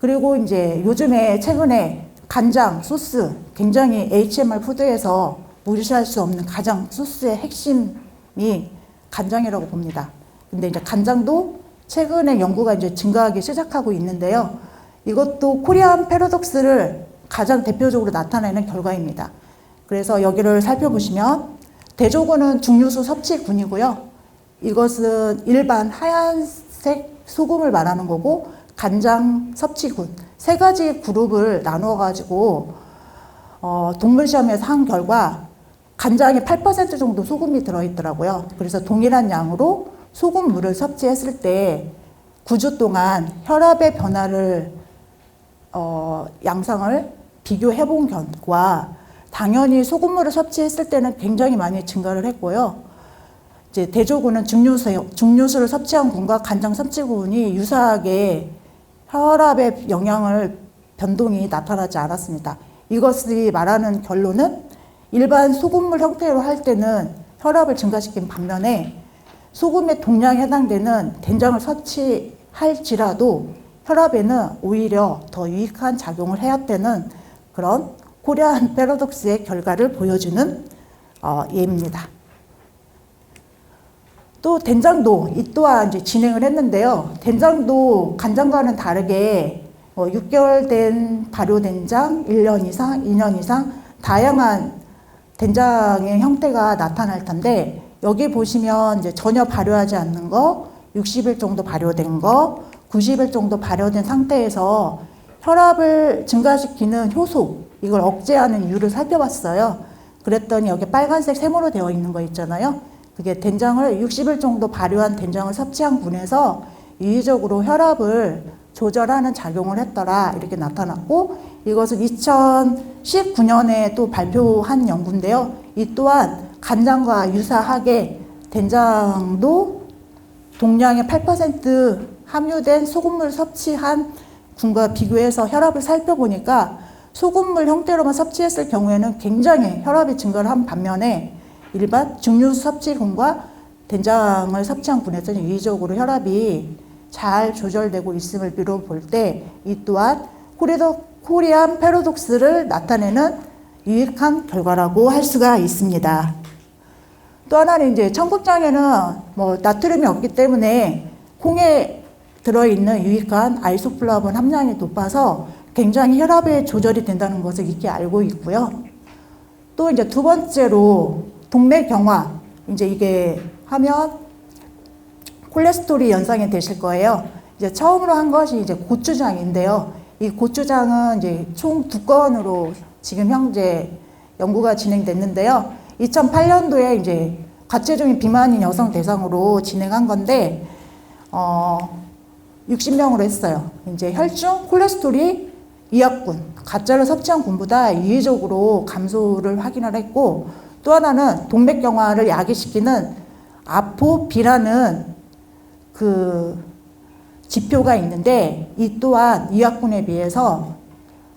그리고 이제 요즘에 최근에 간장, 소스, 굉장히 HMR 푸드에서 무시할 수 없는 가장 소스의 핵심이 간장이라고 봅니다. 근데 이제 간장도 최근에 연구가 이제 증가하기 시작하고 있는데요. 이것도 코리안 패러독스를 가장 대표적으로 나타내는 결과입니다. 그래서 여기를 살펴보시면 대조군은 중류소 섭취군이고요. 이것은 일반 하얀색 소금을 말하는 거고 간장 섭취군 세 가지 그룹을 나누어 가지고 동물 시험에서 한 결과 간장에 8% 정도 소금이 들어있더라고요. 그래서 동일한 양으로 소금물을 섭취했을 때 9주 동안 혈압의 변화를 양상을 비교해 본 결과 당연히 소금물을 섭취했을 때는 굉장히 많이 증가를 했고요. 이제 대조군은 중류수를 섭취한 군과 간장 섭취군이 유사하게 혈압의 변동이 나타나지 않았습니다. 이것이 말하는 결론은 일반 소금물 형태로 할 때는 혈압을 증가시킨 반면에 소금의 동량에 해당되는 된장을 섭취할지라도 혈압에는 오히려 더 유익한 작용을 해야 되는 그런 코리안 패러독스의 결과를 보여주는 예입니다. 또 된장도 이 또한 이제 진행을 했는데요. 된장도 간장과는 다르게 6개월 된 발효 된장, 1년 이상, 2년 이상 다양한 된장의 형태가 나타날 텐데 여기 보시면 이제 전혀 발효하지 않는 거, 60일 정도 발효된 거, 90일 정도 발효된 상태에서 혈압을 증가시키는 효소, 이걸 억제하는 이유를 살펴봤어요. 그랬더니 여기 빨간색 세모로 되어 있는 거 있잖아요. 그게 된장을 60일 정도 발효한 된장을 섭취한 군에서 유의적으로 혈압을 조절하는 작용을 했더라 이렇게 나타났고 이것은 2019년에 또 발표한 연구인데요. 이 또한 간장과 유사하게 된장도 동량의 8% 함유된 소금물 섭취한 군과 비교해서 혈압을 살펴보니까 소금물 형태로만 섭취했을 경우에는 굉장히 혈압이 증가를 한 반면에 일반 증류수 섭취군과 된장을 섭취한 군에서는 유의적으로 혈압이 잘 조절되고 있음을 미뤄볼 때 이 또한 코리안 패러독스를 나타내는 유익한 결과라고 할 수가 있습니다. 또 하나는 이제 청국장에는 나트륨이 없기 때문에 콩에 들어있는 유익한 아이소플라본 함량이 높아서 굉장히 혈압의 조절이 된다는 것을 익히 알고 있고요. 또 이제 두 번째로 동맥경화, 이제 이게 하면 콜레스테롤이 연상이 되실 거예요. 이제 처음으로 한 것이 이제 고추장인데요. 이 고추장은 이제 총 2건으로 지금 현재 연구가 진행됐는데요. 2008년도에 이제 과체중이 비만인 여성 대상으로 진행한 건데, 60명으로 했어요. 이제 혈중 콜레스테롤이 이약군, 가짜를 섭취한 군보다 유의적으로 감소를 확인을 했고, 또 하나는 동맥경화를 야기시키는 아포비라는 그 지표가 있는데 이 또한 이약군에 비해서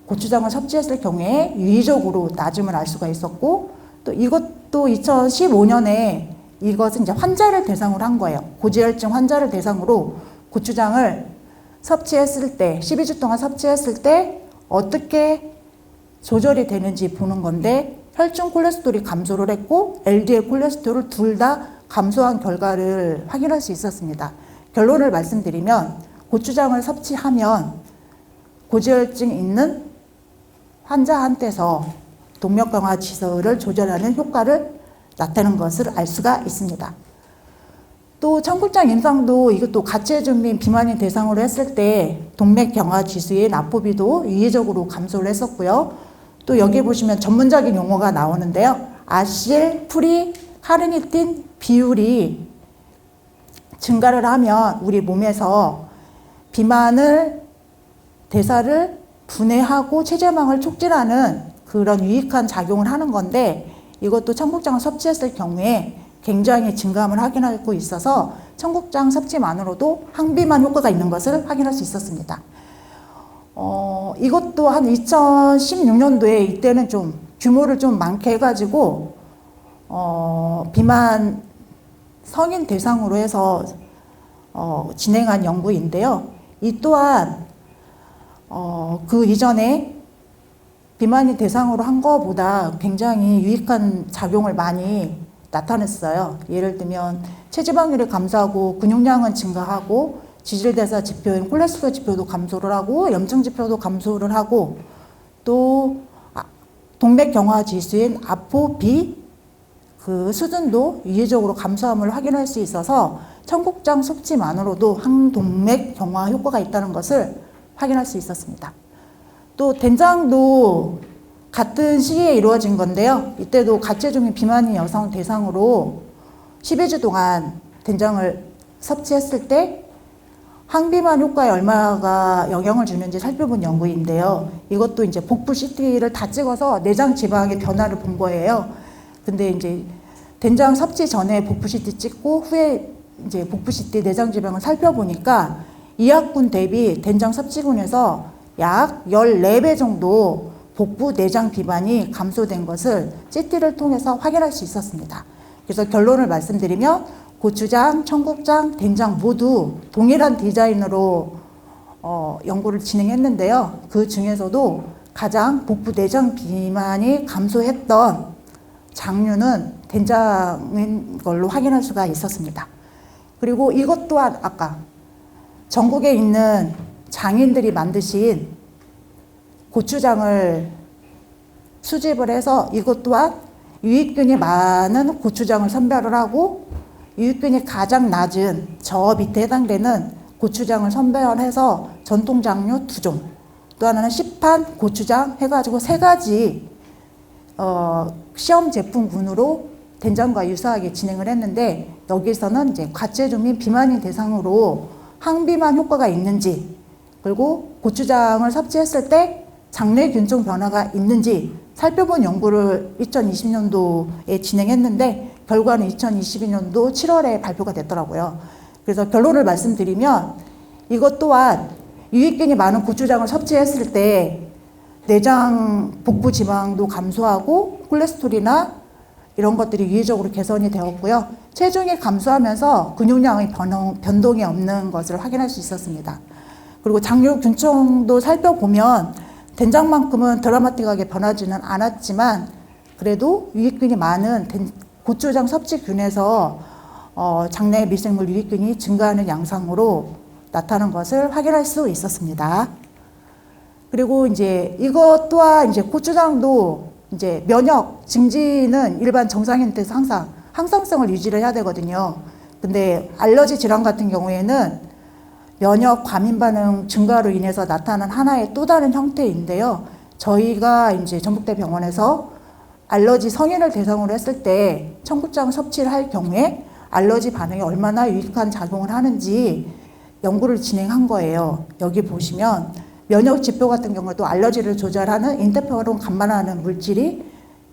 고추장을 섭취했을 경우에 유의적으로 낮음을 알 수가 있었고 또 이것도 2015년에 이것은 이제 환자를 대상으로 한 거예요. 고지혈증 환자를 대상으로 고추장을 섭취했을 때 12주 동안 섭취했을 때 어떻게 조절이 되는지 보는 건데 혈중 콜레스테롤이 감소를 했고 LDL 콜레스테롤을 둘 다 감소한 결과를 확인할 수 있었습니다. 결론을 말씀드리면 고추장을 섭취하면 고지혈증 있는 환자한테서 동맥경화 지수를 조절하는 효과를 나타내는 것을 알 수가 있습니다. 또 청국장 임상도 이것도 가체중 및 비만인 대상으로 했을 때 동맥경화 지수의 아포비도 유의적으로 감소를 했었고요. 또 여기 보시면 전문적인 용어가 나오는데요. 아실 프리 카르니틴 비율이 증가를 하면 우리 몸에서 비만을 대사를 분해하고 체지방을 촉진하는 그런 유익한 작용을 하는 건데 이것도 청국장을 섭취했을 경우에 굉장히 증감을 확인하고 있어서 청국장 섭취만으로도 항비만 효과가 있는 것을 확인할 수 있었습니다. 이것도 한 2016년도에 이때는 좀 규모를 좀 많게 해가지고 비만 성인 대상으로 해서 진행한 연구인데요. 이 또한 그 이전에 비만이 대상으로 한 것보다 굉장히 유익한 작용을 많이 나타냈어요. 예를 들면 체지방률이 감소하고 근육량은 증가하고 지질대사 지표인 콜레스테롤 지표도 감소를 하고 염증 지표도 감소를 하고 또 동맥경화 지수인 아포비 그 수준도 유의적으로 감소함을 확인할 수 있어서 청국장 섭취만으로도 항동맥 경화 효과가 있다는 것을 확인할 수 있었습니다. 또 된장도 같은 시기에 이루어진 건데요. 이때도 가체중인 비만인 여성 대상으로 12주 동안 된장을 섭취했을 때 항비만 효과에 얼마가 영향을 주는지 살펴본 연구인데요. 이것도 이제 복부 CT를 다 찍어서 내장 지방의 변화를 본 거예요. 근데 이제 된장 섭취 전에 복부 CT 찍고 후에 이제 복부 CT 내장 지방을 살펴보니까 이학군 대비 된장 섭취군에서 약 14배 정도 복부 내장 비만이 감소된 것을 CT를 통해서 확인할 수 있었습니다. 그래서 결론을 말씀드리면 고추장, 청국장, 된장 모두 동일한 디자인으로 연구를 진행했는데요. 그 중에서도 가장 복부 내장 비만이 감소했던 장류는 된장인 걸로 확인할 수가 있었습니다. 그리고 이것 또한 아까 전국에 있는 장인들이 만드신 고추장을 수집을 해서 이것 또한 유익균이 많은 고추장을 선별을 하고 유익균이 가장 낮은 저 밑에 해당되는 고추장을 선별해서 전통 장류 2종, 또 하나는 시판 고추장 해가지고 3가지 시험 제품군으로 된장과 유사하게 진행을 했는데 여기서는 이제 과체중 및 비만인 대상으로 항비만 효과가 있는지 그리고 고추장을 섭취했을 때 장내균종 변화가 있는지 살펴본 연구를 2020년도에 진행했는데 결과는 2022년도 7월에 발표가 됐더라고요. 그래서 결론을 말씀드리면 이것 또한 유익균이 많은 고추장을 섭취했을 때 내장 복부 지방도 감소하고 콜레스테롤이나 이런 것들이 유의적으로 개선이 되었고요. 체중이 감소하면서 근육량의 변동이 없는 것을 확인할 수 있었습니다. 그리고 장류균총도 살펴보면 된장만큼은 드라마틱하게 변하지는 않았지만 그래도 유익균이 많은 고추장 섭취균에서 장내 미생물 유익균이 증가하는 양상으로 나타난 것을 확인할 수 있었습니다. 그리고 이제 이것 또한 이제 고추장도 이제 면역 증진은 일반 정상인한테서 항상 항상성을 유지를 해야 되거든요. 근데 알러지 질환 같은 경우에는 면역 과민 반응 증가로 인해서 나타난 하나의 또 다른 형태인데요. 저희가 이제 전북대 병원에서 알러지 성인을 대상으로 했을 때 청국장 섭취를 할 경우에 알러지 반응이 얼마나 유익한 작용을 하는지 연구를 진행한 거예요. 여기 보시면 면역 지표 같은 경우도 알러지를 조절하는 인터페론 감반하는 물질이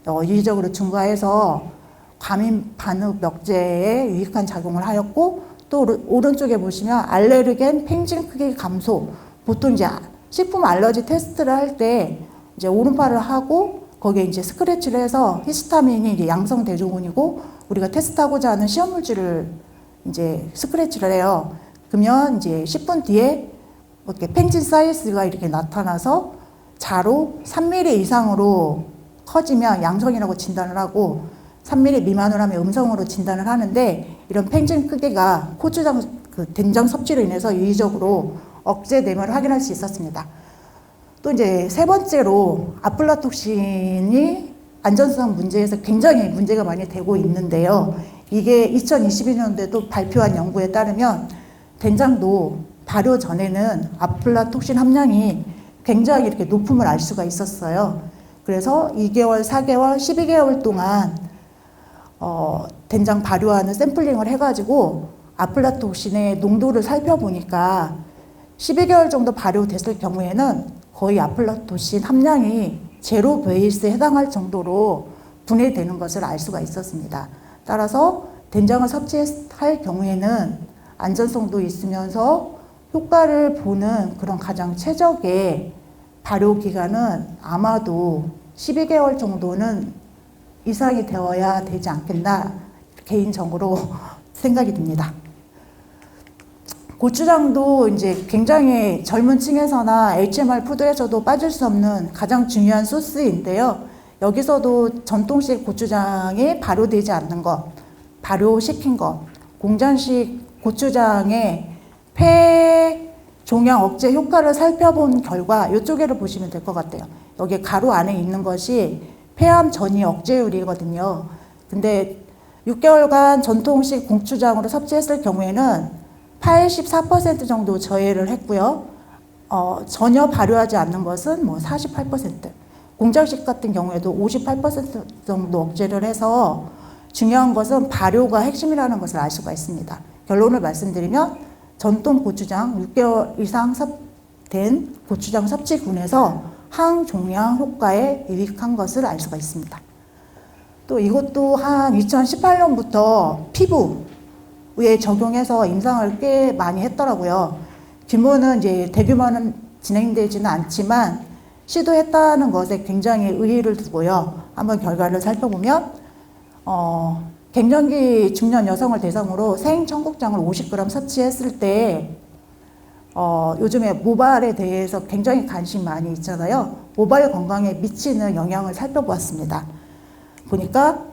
유의적으로 증가해서 과민 반응 억제에 유익한 작용을 하였고 또 오른쪽에 보시면 알레르겐 팽진 크기 감소. 보통 이제 식품 알러지 테스트를 할 때 이제 오른팔을 하고 거기에 이제 스크래치를 해서 히스타민이 이제 양성 대조군이고 우리가 테스트하고자 하는 시험 물질을 이제 스크래치를 해요. 그러면 이제 10분 뒤에 이렇게 팽진 사이즈가 이렇게 나타나서 자로 3mm 이상으로 커지면 양성이라고 진단을 하고 3mm 미만으로 하면 음성으로 진단을 하는데 이런 팽진 크기가 고추장 된장 섭취로 인해서 유의적으로 억제됨을 확인할 수 있었습니다. 또 이제 세 번째로 아플라톡신이 안전성 문제에서 굉장히 문제가 많이 되고 있는데요. 이게 2022년도에도 발표한 연구에 따르면 된장도 발효 전에는 아플라톡신 함량이 굉장히 이렇게 높음을 알 수가 있었어요. 그래서 2개월, 4개월, 12개월 동안 된장 발효하는 샘플링을 해가지고 아플라톡신의 농도를 살펴보니까 12개월 정도 발효됐을 경우에는 거의 아플라톡신 함량이 제로 베이스에 해당할 정도로 분해되는 것을 알 수가 있었습니다. 따라서 된장을 섭취할 경우에는 안전성도 있으면서 효과를 보는 그런 가장 최적의 발효 기간은 아마도 12개월 정도는 이상이 되어야 되지 않겠나 개인적으로 생각이 듭니다. 고추장도 이제 굉장히 젊은 층에서나 HMR 푸드에서도 빠질 수 없는 가장 중요한 소스인데요. 여기서도 전통식 고추장이 발효되지 않는 것, 발효시킨 것, 공장식 고추장의 폐 종양 억제 효과를 살펴본 결과 이쪽에를 보시면 될 것 같아요. 여기 가루 안에 있는 것이 폐암 전이 억제율이거든요. 근데 6개월간 전통식 고추장으로 섭취했을 경우에는 84% 정도 저해를 했고요. 전혀 발효하지 않는 것은 뭐 48%, 공장식 같은 경우에도 58% 정도 억제를 해서 중요한 것은 발효가 핵심이라는 것을 알 수가 있습니다. 결론을 말씀드리면 전통 고추장 6개월 이상 된 고추장 섭취군에서 항종양 효과에 유익한 것을 알 수가 있습니다. 또 이것도 한 2018년부터 피부에 적용해서 임상을 꽤 많이 했더라고요. 규모는 이제 대규모는 진행되지는 않지만 시도했다는 것에 굉장히 의의를 두고요. 한번 결과를 살펴보면 갱년기 중년 여성을 대상으로 생 청국장을 50g 섭취했을 때 요즘에 모발에 대해서 굉장히 관심 많이 있잖아요. 모발 건강에 미치는 영향을 살펴보았습니다. 보니까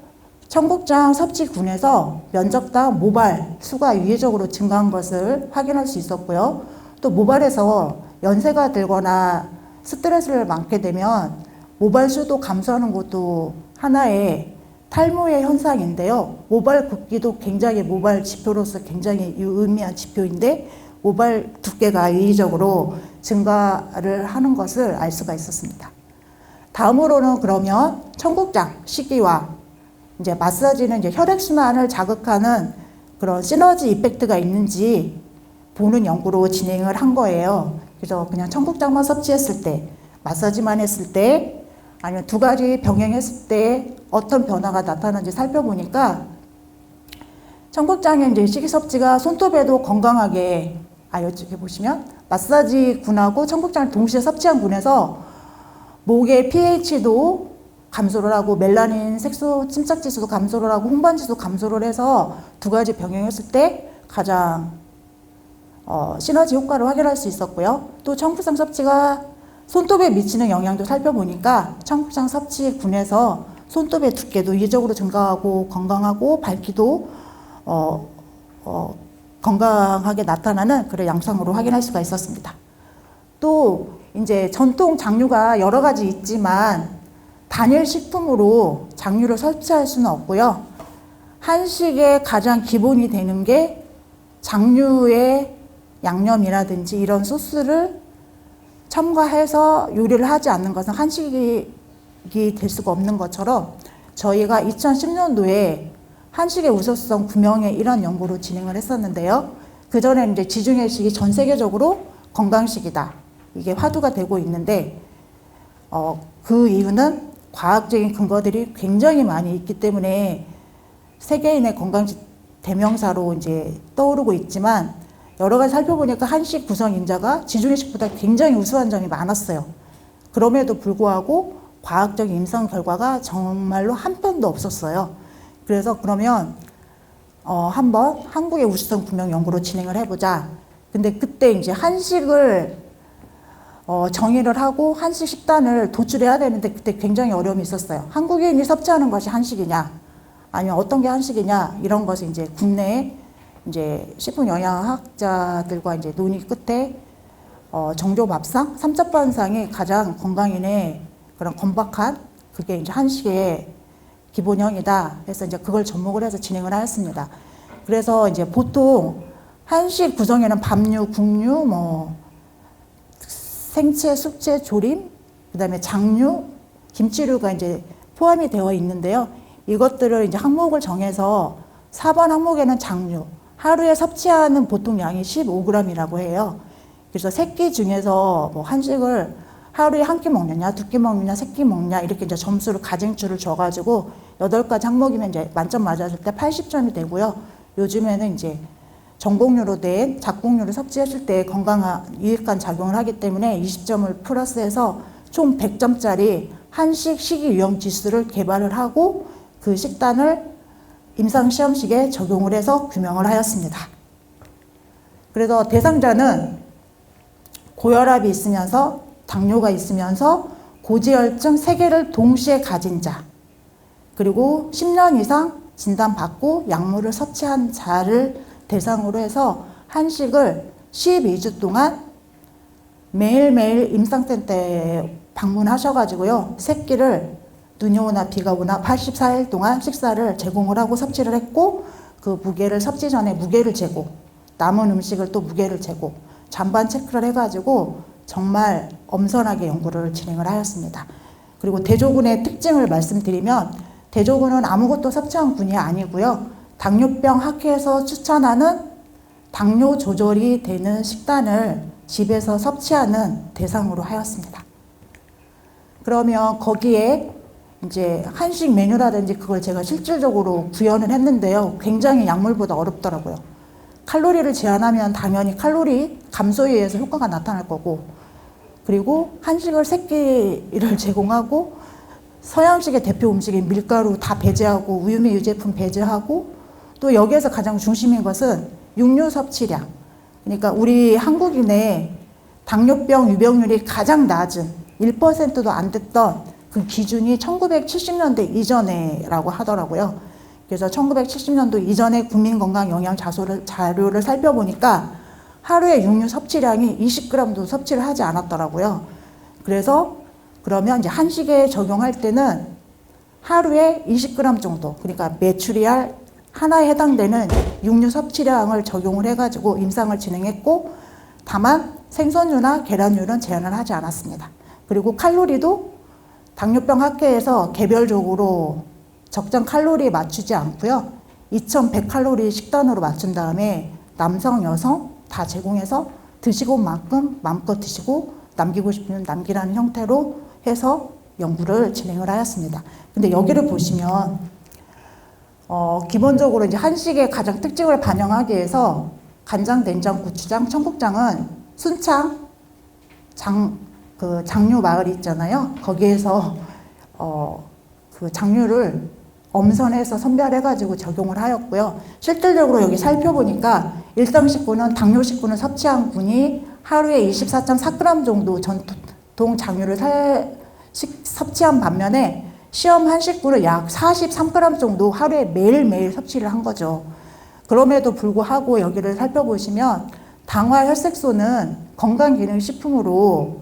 청국장 섭취군에서 면적당 모발 수가 유의적으로 증가한 것을 확인할 수 있었고요. 또 모발에서 연세가 들거나 스트레스를 받게 되면 모발 수도 감소하는 것도 하나의 탈모의 현상인데요. 모발 굵기도 굉장히 모발 지표로서 굉장히 유의미한 지표인데 모발 두께가 유의적으로 증가를 하는 것을 알 수가 있었습니다. 다음으로는 그러면 청국장 시기와 이제 마사지는 이제 혈액순환을 자극하는 그런 시너지 이펙트가 있는지 보는 연구로 진행을 한 거예요. 그래서 그냥 청국장만 섭취했을 때, 마사지만 했을 때, 아니면 두 가지 병행했을 때 어떤 변화가 나타나는지 살펴보니까 청국장의 이제 식이섭취가 손톱에도 건강하게, 여기 보시면 마사지 군하고 청국장을 동시에 섭취한 군에서 목의 pH도 감소를 하고 멜라닌 색소 침착 지수도 감소를 하고 홍반 지수도 감소를 해서 두 가지 병행했을 때 가장 시너지 효과를 확인할 수 있었고요. 또 청국장 섭취가 손톱에 미치는 영향도 살펴보니까 청국장 섭취군에서 손톱의 두께도 유의적으로 증가하고 건강하고 밝기도 건강하게 나타나는 그런 양상으로 확인할 수가 있었습니다. 또 이제 전통 장류가 여러 가지 있지만 단일 식품으로 장류를 섭취할 수는 없고요. 한식의 가장 기본이 되는 게 장류의 양념이라든지 이런 소스를 첨가해서 요리를 하지 않는 것은 한식이 될 수가 없는 것처럼 저희가 2010년도에 한식의 우수성 구명의 이런 연구로 진행을 했었는데요. 그 전에 이제 지중해식이 전 세계적으로 건강식이다. 이게 화두가 되고 있는데, 그 이유는 과학적인 근거들이 굉장히 많이 있기 때문에 세계인의 건강식 대명사로 이제 떠오르고 있지만, 여러 가지 살펴보니까 한식 구성 인자가 지중해식보다 굉장히 우수한 점이 많았어요. 그럼에도 불구하고 과학적인 임상 결과가 정말로 한 편도 없었어요. 그래서 그러면 한번 한국의 우수성 구명 연구로 진행을 해보자. 근데 그때 이제 한식을 정의를 하고 한식 식단을 도출해야 되는데 그때 굉장히 어려움이 있었어요. 한국인이 섭취하는 것이 한식이냐, 아니면 어떤 게 한식이냐, 이런 것을 이제 국내에 이제 식품 영양학자들과 이제 논의 끝에 정조밥상, 삼첩반상이 가장 건강인의 그런 건박한 그게 이제 한식의 기본형이다. 그래서 이제 그걸 접목을 해서 진행을 하였습니다. 그래서 이제 보통 한식 구성에는 밥류, 국류, 뭐 생채, 숙채, 조림, 그다음에 장류, 김치류가 이제 포함이 되어 있는데요. 이것들을 이제 항목을 정해서 4번 항목에는 장류, 하루에 섭취하는 보통 양이 15g이라고 해요. 그래서 세 끼 중에서 뭐 한식을 하루에 한 끼 먹느냐, 두 끼 먹느냐, 세 끼 먹느냐 이렇게 이제 점수를 가쟁줄을 줘가지고 8가지 항목이면 이제 만점 맞았을 때 80점이 되고요. 요즘에는 이제 전공류로 된 작곡류를 섭취했을 때 건강한 유익한 작용을 하기 때문에 20점을 플러스해서 총 100점짜리 한식 식이 유형 지수를 개발을 하고 그 식단을 임상시험식에 적용을 해서 규명을 하였습니다. 그래서 대상자는 고혈압이 있으면서 당뇨가 있으면서 고지혈증 3개를 동시에 가진 자, 그리고 10년 이상 진단받고 약물을 섭취한 자를 대상으로 해서 한식을 12주 동안 매일매일 임상센터에 방문하셔가지고요. 새끼를 눈이 오나 비가 오나 84일 동안 식사를 제공을 하고 섭취를 했고, 그 무게를 섭취 전에 무게를 재고, 남은 음식을 또 무게를 재고, 잔반 체크를 해가지고 정말 엄선하게 연구를 진행을 하였습니다. 그리고 대조군의 특징을 말씀드리면, 대조군은 아무것도 섭취한 군이 아니고요. 당뇨병 학회에서 추천하는 당뇨 조절이 되는 식단을 집에서 섭취하는 대상으로 하였습니다. 그러면 거기에 이제 한식 메뉴라든지 그걸 제가 실질적으로 구현을 했는데요. 굉장히 약물보다 어렵더라고요. 칼로리를 제한하면 당연히 칼로리 감소에 의해서 효과가 나타날 거고, 그리고 한식을 3끼를 제공하고 서양식의 대표 음식인 밀가루 다 배제하고 우유미 유제품 배제하고, 또 여기에서 가장 중심인 것은 육류 섭취량. 그러니까 우리 한국인의 당뇨병 유병률이 가장 낮은 1%도 안 됐던 그 기준이 1970년대 이전에라고 하더라고요. 그래서 1970년도 이전의 국민건강영양자료를 살펴보니까 하루에 육류 섭취량이 20g도 섭취를 하지 않았더라고요. 그래서 그러면 이제 한식에 적용할 때는 하루에 20g 정도, 그러니까 메추리알 하나에 해당되는 육류 섭취량을 적용을 해가지고 임상을 진행했고, 다만 생선류나 계란류는 제한을 하지 않았습니다. 그리고 칼로리도 당뇨병 학회에서 개별적으로 적정 칼로리에 맞추지 않고요. 2100칼로리 식단으로 맞춘 다음에 남성, 여성 다 제공해서 드시고 만큼 마음껏 드시고 남기고 싶으면 남기라는 형태로 해서 연구를 진행을 하였습니다. 근데 여기를 보시면 기본적으로 이제 한식의 가장 특징을 반영하기 위해서 간장, 된장, 고추장, 청국장은 순창 장류 마을이 있잖아요. 거기에서 그 장류를 엄선해서 선별해가지고 적용을 하였고요. 실질적으로 여기 살펴보니까 일상 식구는 당뇨 식구는 섭취한 분이 하루에 24.4g 정도 전통 장류를 섭취한 반면에 시험 한식구를 약 43g 정도 하루에 매일매일 섭취를 한 거죠. 그럼에도 불구하고 여기를 살펴보시면 당화혈색소는 건강기능식품으로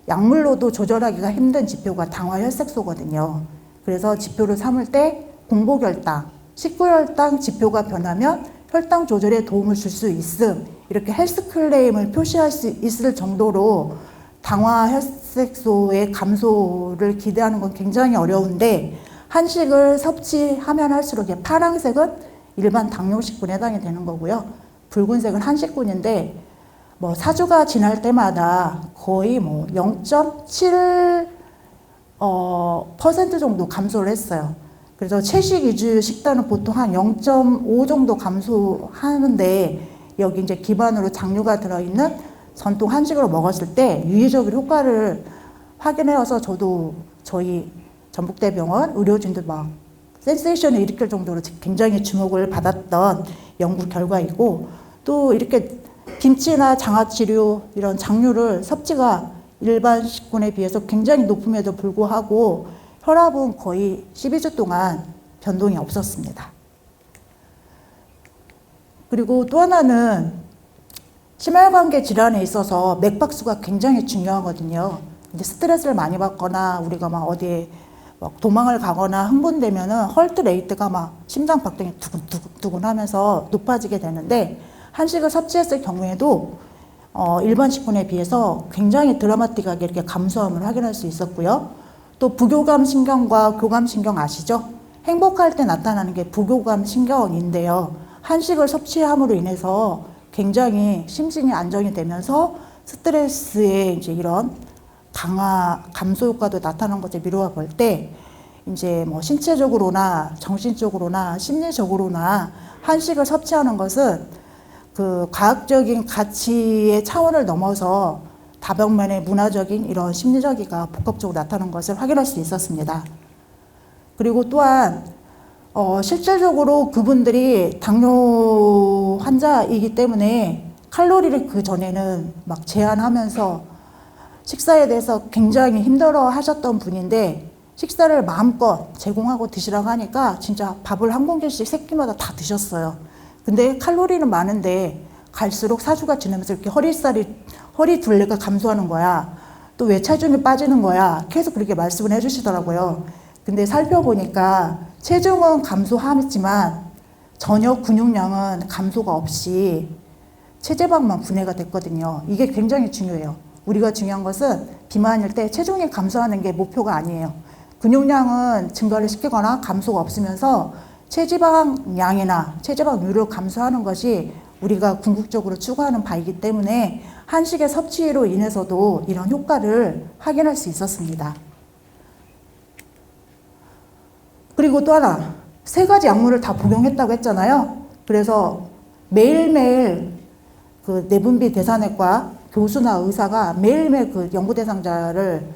약물로도 조절하기가 힘든 지표가 당화혈색소거든요. 그래서 지표를 삼을 때 공복혈당, 식후혈당 지표가 변하면 혈당 조절에 도움을 줄 수 있음, 이렇게 헬스 클레임을 표시할 수 있을 정도로 당화혈색소의 감소를 기대하는 건 굉장히 어려운데, 한식을 섭취하면 할수록 파란색은 일반 당뇨식군에 해당이 되는 거고요. 붉은색은 한식군인데 뭐 4주가 지날 때마다 거의 뭐 0.7% 정도 감소를 했어요. 그래서 채식 위주 식단은 보통 한 0.5 정도 감소하는데, 여기 이제 기반으로 장류가 들어있는 전통 한식으로 먹었을 때 유의적으로 효과를 확인해서 저도 저희 전북대병원 의료진들 막 센세이션을 일으킬 정도로 굉장히 주목을 받았던 연구 결과이고, 또 이렇게 김치나 장아찌류 이런 장류를 섭취가 일반 식군에 비해서 굉장히 높음에도 불구하고 혈압은 거의 12주 동안 변동이 없었습니다. 그리고 또 하나는 심혈관계 질환에 있어서 맥박수가 굉장히 중요하거든요. 이제 스트레스를 많이 받거나 우리가 막 어디에 막 도망을 가거나 흥분되면은 헐트 레이트가 막 심장 박동이 두근두근 하면서 높아지게 되는데, 한식을 섭취했을 경우에도 일반 식군에 비해서 굉장히 드라마틱하게 이렇게 감소함을 확인할 수 있었고요. 또 부교감 신경과 교감 신경 아시죠? 행복할 때 나타나는 게 부교감 신경인데요. 한식을 섭취함으로 인해서 굉장히 심신이 안정이 되면서 스트레스의 이제 이런 감소 효과도 나타난 것을 미루어 볼 때, 이제 뭐 신체적으로나 정신적으로나 심리적으로나 한식을 섭취하는 것은 그 과학적인 가치의 차원을 넘어서 다방면의 문화적인 이런 심리적이가 복합적으로 나타나는 것을 확인할 수 있었습니다. 그리고 또한 실질적으로 그분들이 당뇨 환자이기 때문에 칼로리를 그 전에는 막 제한하면서 식사에 대해서 굉장히 힘들어 하셨던 분인데, 식사를 마음껏 제공하고 드시라고 하니까 진짜 밥을 한 공기씩 세 끼마다 다 드셨어요. 근데 칼로리는 많은데 갈수록 사주가 지나면서 이렇게 허리 둘레가 감소하는 거야. 또 왜 체중이 빠지는 거야. 계속 그렇게 말씀을 해주시더라고요. 근데 살펴보니까 체중은 감소하지만 전혀 근육량은 감소가 없이 체지방만 분해가 됐거든요. 이게 굉장히 중요해요. 우리가 중요한 것은 비만일 때 체중이 감소하는 게 목표가 아니에요. 근육량은 증가를 시키거나 감소가 없으면서 체지방량이나 체지방률을 감소하는 것이 우리가 궁극적으로 추구하는 바이기 때문에 한식의 섭취로 인해서도 이런 효과를 확인할 수 있었습니다. 그리고 또 하나, 3가지 약물을 다 복용했다고 했잖아요. 그래서 매일매일 그 내분비 대사내과 교수나 의사가 매일매일 그 연구 대상자를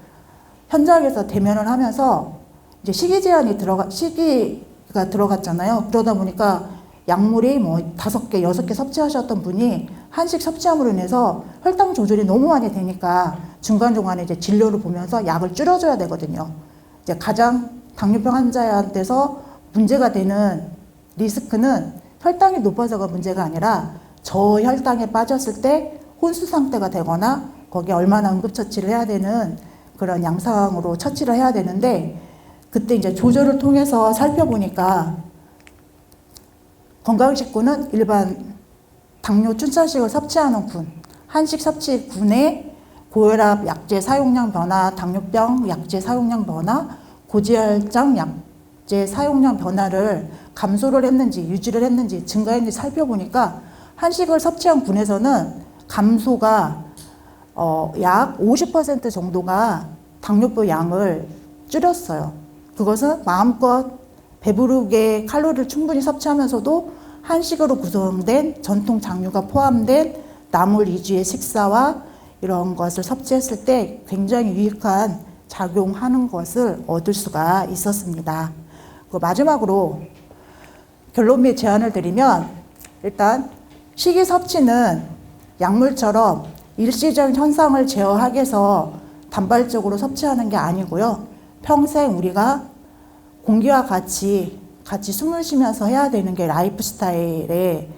현장에서 대면을 하면서 이제 시기가 들어갔잖아요. 그러다 보니까 약물이 뭐 5개, 6개 섭취하셨던 분이 한식 섭취함으로 인해서 혈당 조절이 너무 많이 되니까 중간중간에 이제 진료를 보면서 약을 줄여줘야 되거든요. 이제 가장 당뇨병 환자한테서 문제가 되는 리스크는 혈당이 높아서가 문제가 아니라 저혈당에 빠졌을 때 혼수 상태가 되거나 거기에 얼마나 응급처치를 해야 되는 그런 양상으로 처치를 해야 되는데, 그때 이제 조절을 통해서 살펴보니까 건강식군은 일반 당뇨 춘천식을 섭취하는 군, 한식 섭취 군의 고혈압 약제 사용량 변화, 당뇨병 약제 사용량 변화, 고지혈증 약제 사용량 변화를 감소를 했는지 유지를 했는지 증가했는지 살펴보니까 한식을 섭취한 군에서는 감소가 약 50% 정도가 당뇨병 양을 줄였어요. 그것은 마음껏 배부르게 칼로리를 충분히 섭취하면서도 한식으로 구성된 전통 장류가 포함된 나물 위주의 식사와 이런 것을 섭취했을 때 굉장히 유익한 작용하는 것을 얻을 수가 있었습니다. 마지막으로 결론 및 제안을 드리면, 일단 식이 섭취는 약물처럼 일시적 현상을 제어하기 위해서 단발적으로 섭취하는 게 아니고요. 평생 우리가 공기와 같이 숨을 쉬면서 해야 되는 게 라이프 스타일의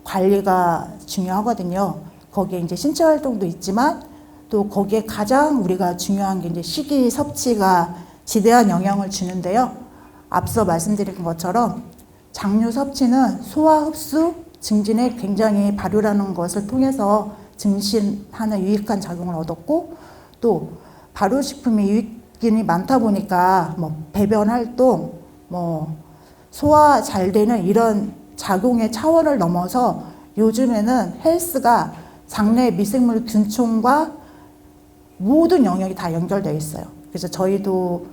관리가 중요하거든요. 거기에 이제 신체 활동도 있지만 또 거기에 가장 우리가 중요한 게 이제 식이 섭취가 지대한 영향을 주는데요. 앞서 말씀드린 것처럼 장류 섭취는 소화 흡수 증진에 굉장히 발효라는 것을 통해서 증진하는 유익한 작용을 얻었고, 또 발효식품이 유익균이 많다 보니까 뭐 배변 활동, 뭐 소화 잘 되는 이런 작용의 차원을 넘어서 요즘에는 헬스가 장내 미생물 균총과 모든 영역이 다 연결되어 있어요. 그래서 저희도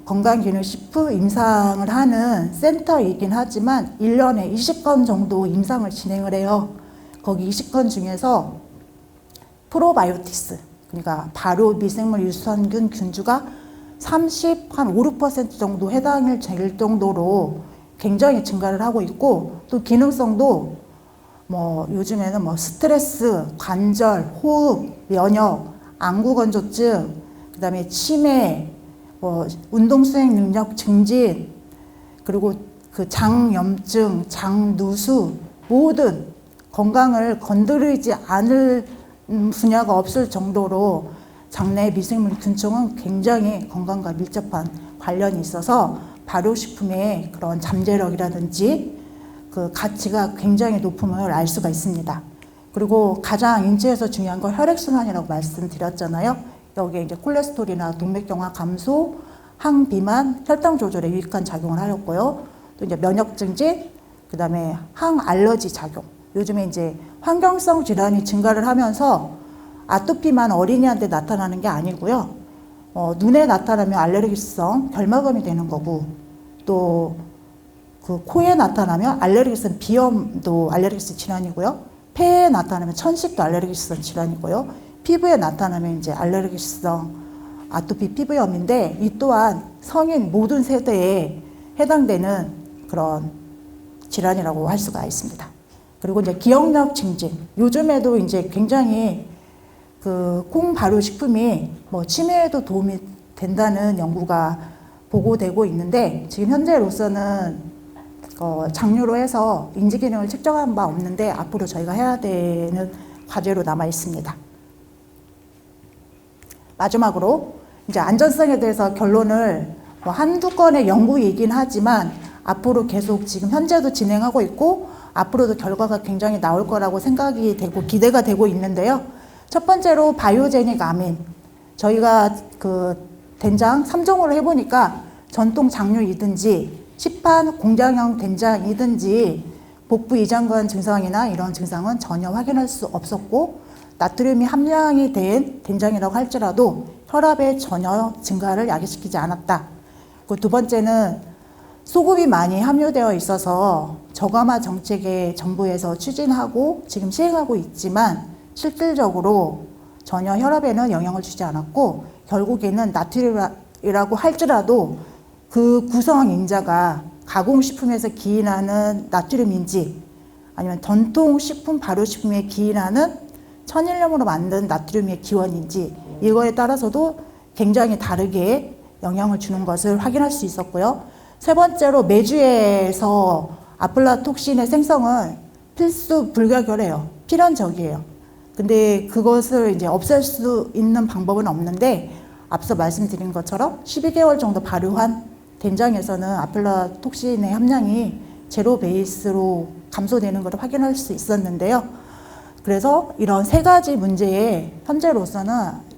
건강기능식품 임상을 하는 센터이긴 하지만 1년에 20건 정도 임상을 진행을 해요. 거기 20건 중에서 프로바이오틱스, 그러니까 발효 미생물 유산균 균주가 5, 6% 정도 해당일 정도로 굉장히 증가를 하고 있고, 또 기능성도 뭐 요즘에는 뭐 스트레스, 관절, 호흡, 면역, 안구건조증, 그 다음에 치매, 운동 수행 능력 증진, 그리고 그 장염증, 장누수, 모든 건강을 건드리지 않을 분야가 없을 정도로 장내 미생물 균총은 굉장히 건강과 밀접한 관련이 있어서 발효식품의 그런 잠재력이라든지 그 가치가 굉장히 높음을 알 수가 있습니다. 그리고 가장 인체에서 중요한 건 혈액순환이라고 말씀드렸잖아요. 여기에 이제 콜레스테롤이나 동맥경화 감소, 항비만, 혈당 조절에 유익한 작용을 하였고요. 또 이제 면역 증진, 그 다음에 항알러지 작용. 요즘에 이제 환경성 질환이 증가를 하면서 아토피만 어린이한테 나타나는 게 아니고요. 눈에 나타나면 알레르기성 결막염이 되는 거고, 또 그 코에 나타나면 알레르기성 비염도 알레르기성 질환이고요. 폐에 나타나면 천식도 알레르기성 질환이고요. 피부에 나타나면 이제 알레르기성 아토피 피부염인데, 이 또한 성인 모든 세대에 해당되는 그런 질환이라고 할 수가 있습니다. 그리고 이제 기억력 증진. 요즘에도 이제 굉장히 그 콩 발효 식품이 뭐 치매에도 도움이 된다는 연구가 보고되고 있는데, 지금 현재로서는 장류로 해서 인지 기능을 측정한 바 없는데 앞으로 저희가 해야 되는 과제로 남아 있습니다. 마지막으로 이제 안전성에 대해서 결론을 뭐 한두 건의 연구이긴 하지만 앞으로 계속 지금 현재도 진행하고 있고 앞으로도 결과가 굉장히 나올 거라고 생각이 되고 기대가 되고 있는데요. 첫 번째로 바이오제닉 아민. 저희가 그 된장 3종으로 해보니까 전통 장류이든지 시판 공장형 된장이든지 복부 이장관 증상이나 이런 증상은 전혀 확인할 수 없었고, 나트륨이 함량이 된 된장이라고 할지라도 혈압에 전혀 증가를 야기시키지 않았다. 그 두 번째는 소금이 많이 함유되어 있어서 저감화 정책에 정부에서 추진하고 지금 시행하고 있지만 실질적으로 전혀 혈압에는 영향을 주지 않았고, 결국에는 나트륨이라고 할지라도 그 구성 인자가 가공식품에서 기인하는 나트륨인지 아니면 전통식품 발효식품에 기인하는 천일염으로 만든 나트륨의 기원인지, 이거에 따라서도 굉장히 다르게 영향을 주는 것을 확인할 수 있었고요. 세 번째로 메주에서 아플라톡신의 생성은 필수 불가결해요. 필연적이에요. 근데 그것을 이제 없앨 수 있는 방법은 없는데, 앞서 말씀드린 것처럼 12개월 정도 발효한 된장에서는 아플라톡신의 함량이 제로 베이스로 감소되는 것을 확인할 수 있었는데요. 그래서 이런 세 가지 문제에 현재로서는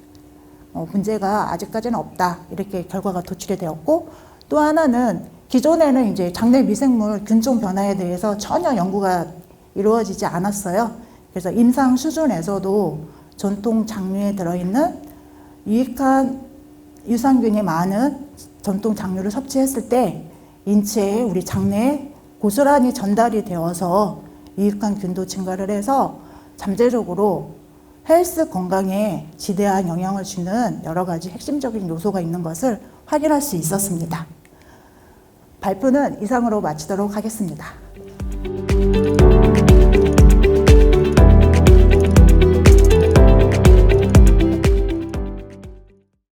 문제가 아직까지는 없다, 이렇게 결과가 도출이 되었고, 또 하나는 기존에는 이제 장내 미생물 균종 변화에 대해서 전혀 연구가 이루어지지 않았어요. 그래서 임상 수준에서도 전통 장류에 들어있는 유익한 유산균이 많은 전통 장류를 섭취했을 때 인체에 우리 장내에 고스란히 전달이 되어서 유익한 균도 증가를 해서 잠재적으로 헬스 건강에 지대한 영향을 주는 여러 가지 핵심적인 요소가 있는 것을 확인할 수 있었습니다. 발표는 이상으로 마치도록 하겠습니다.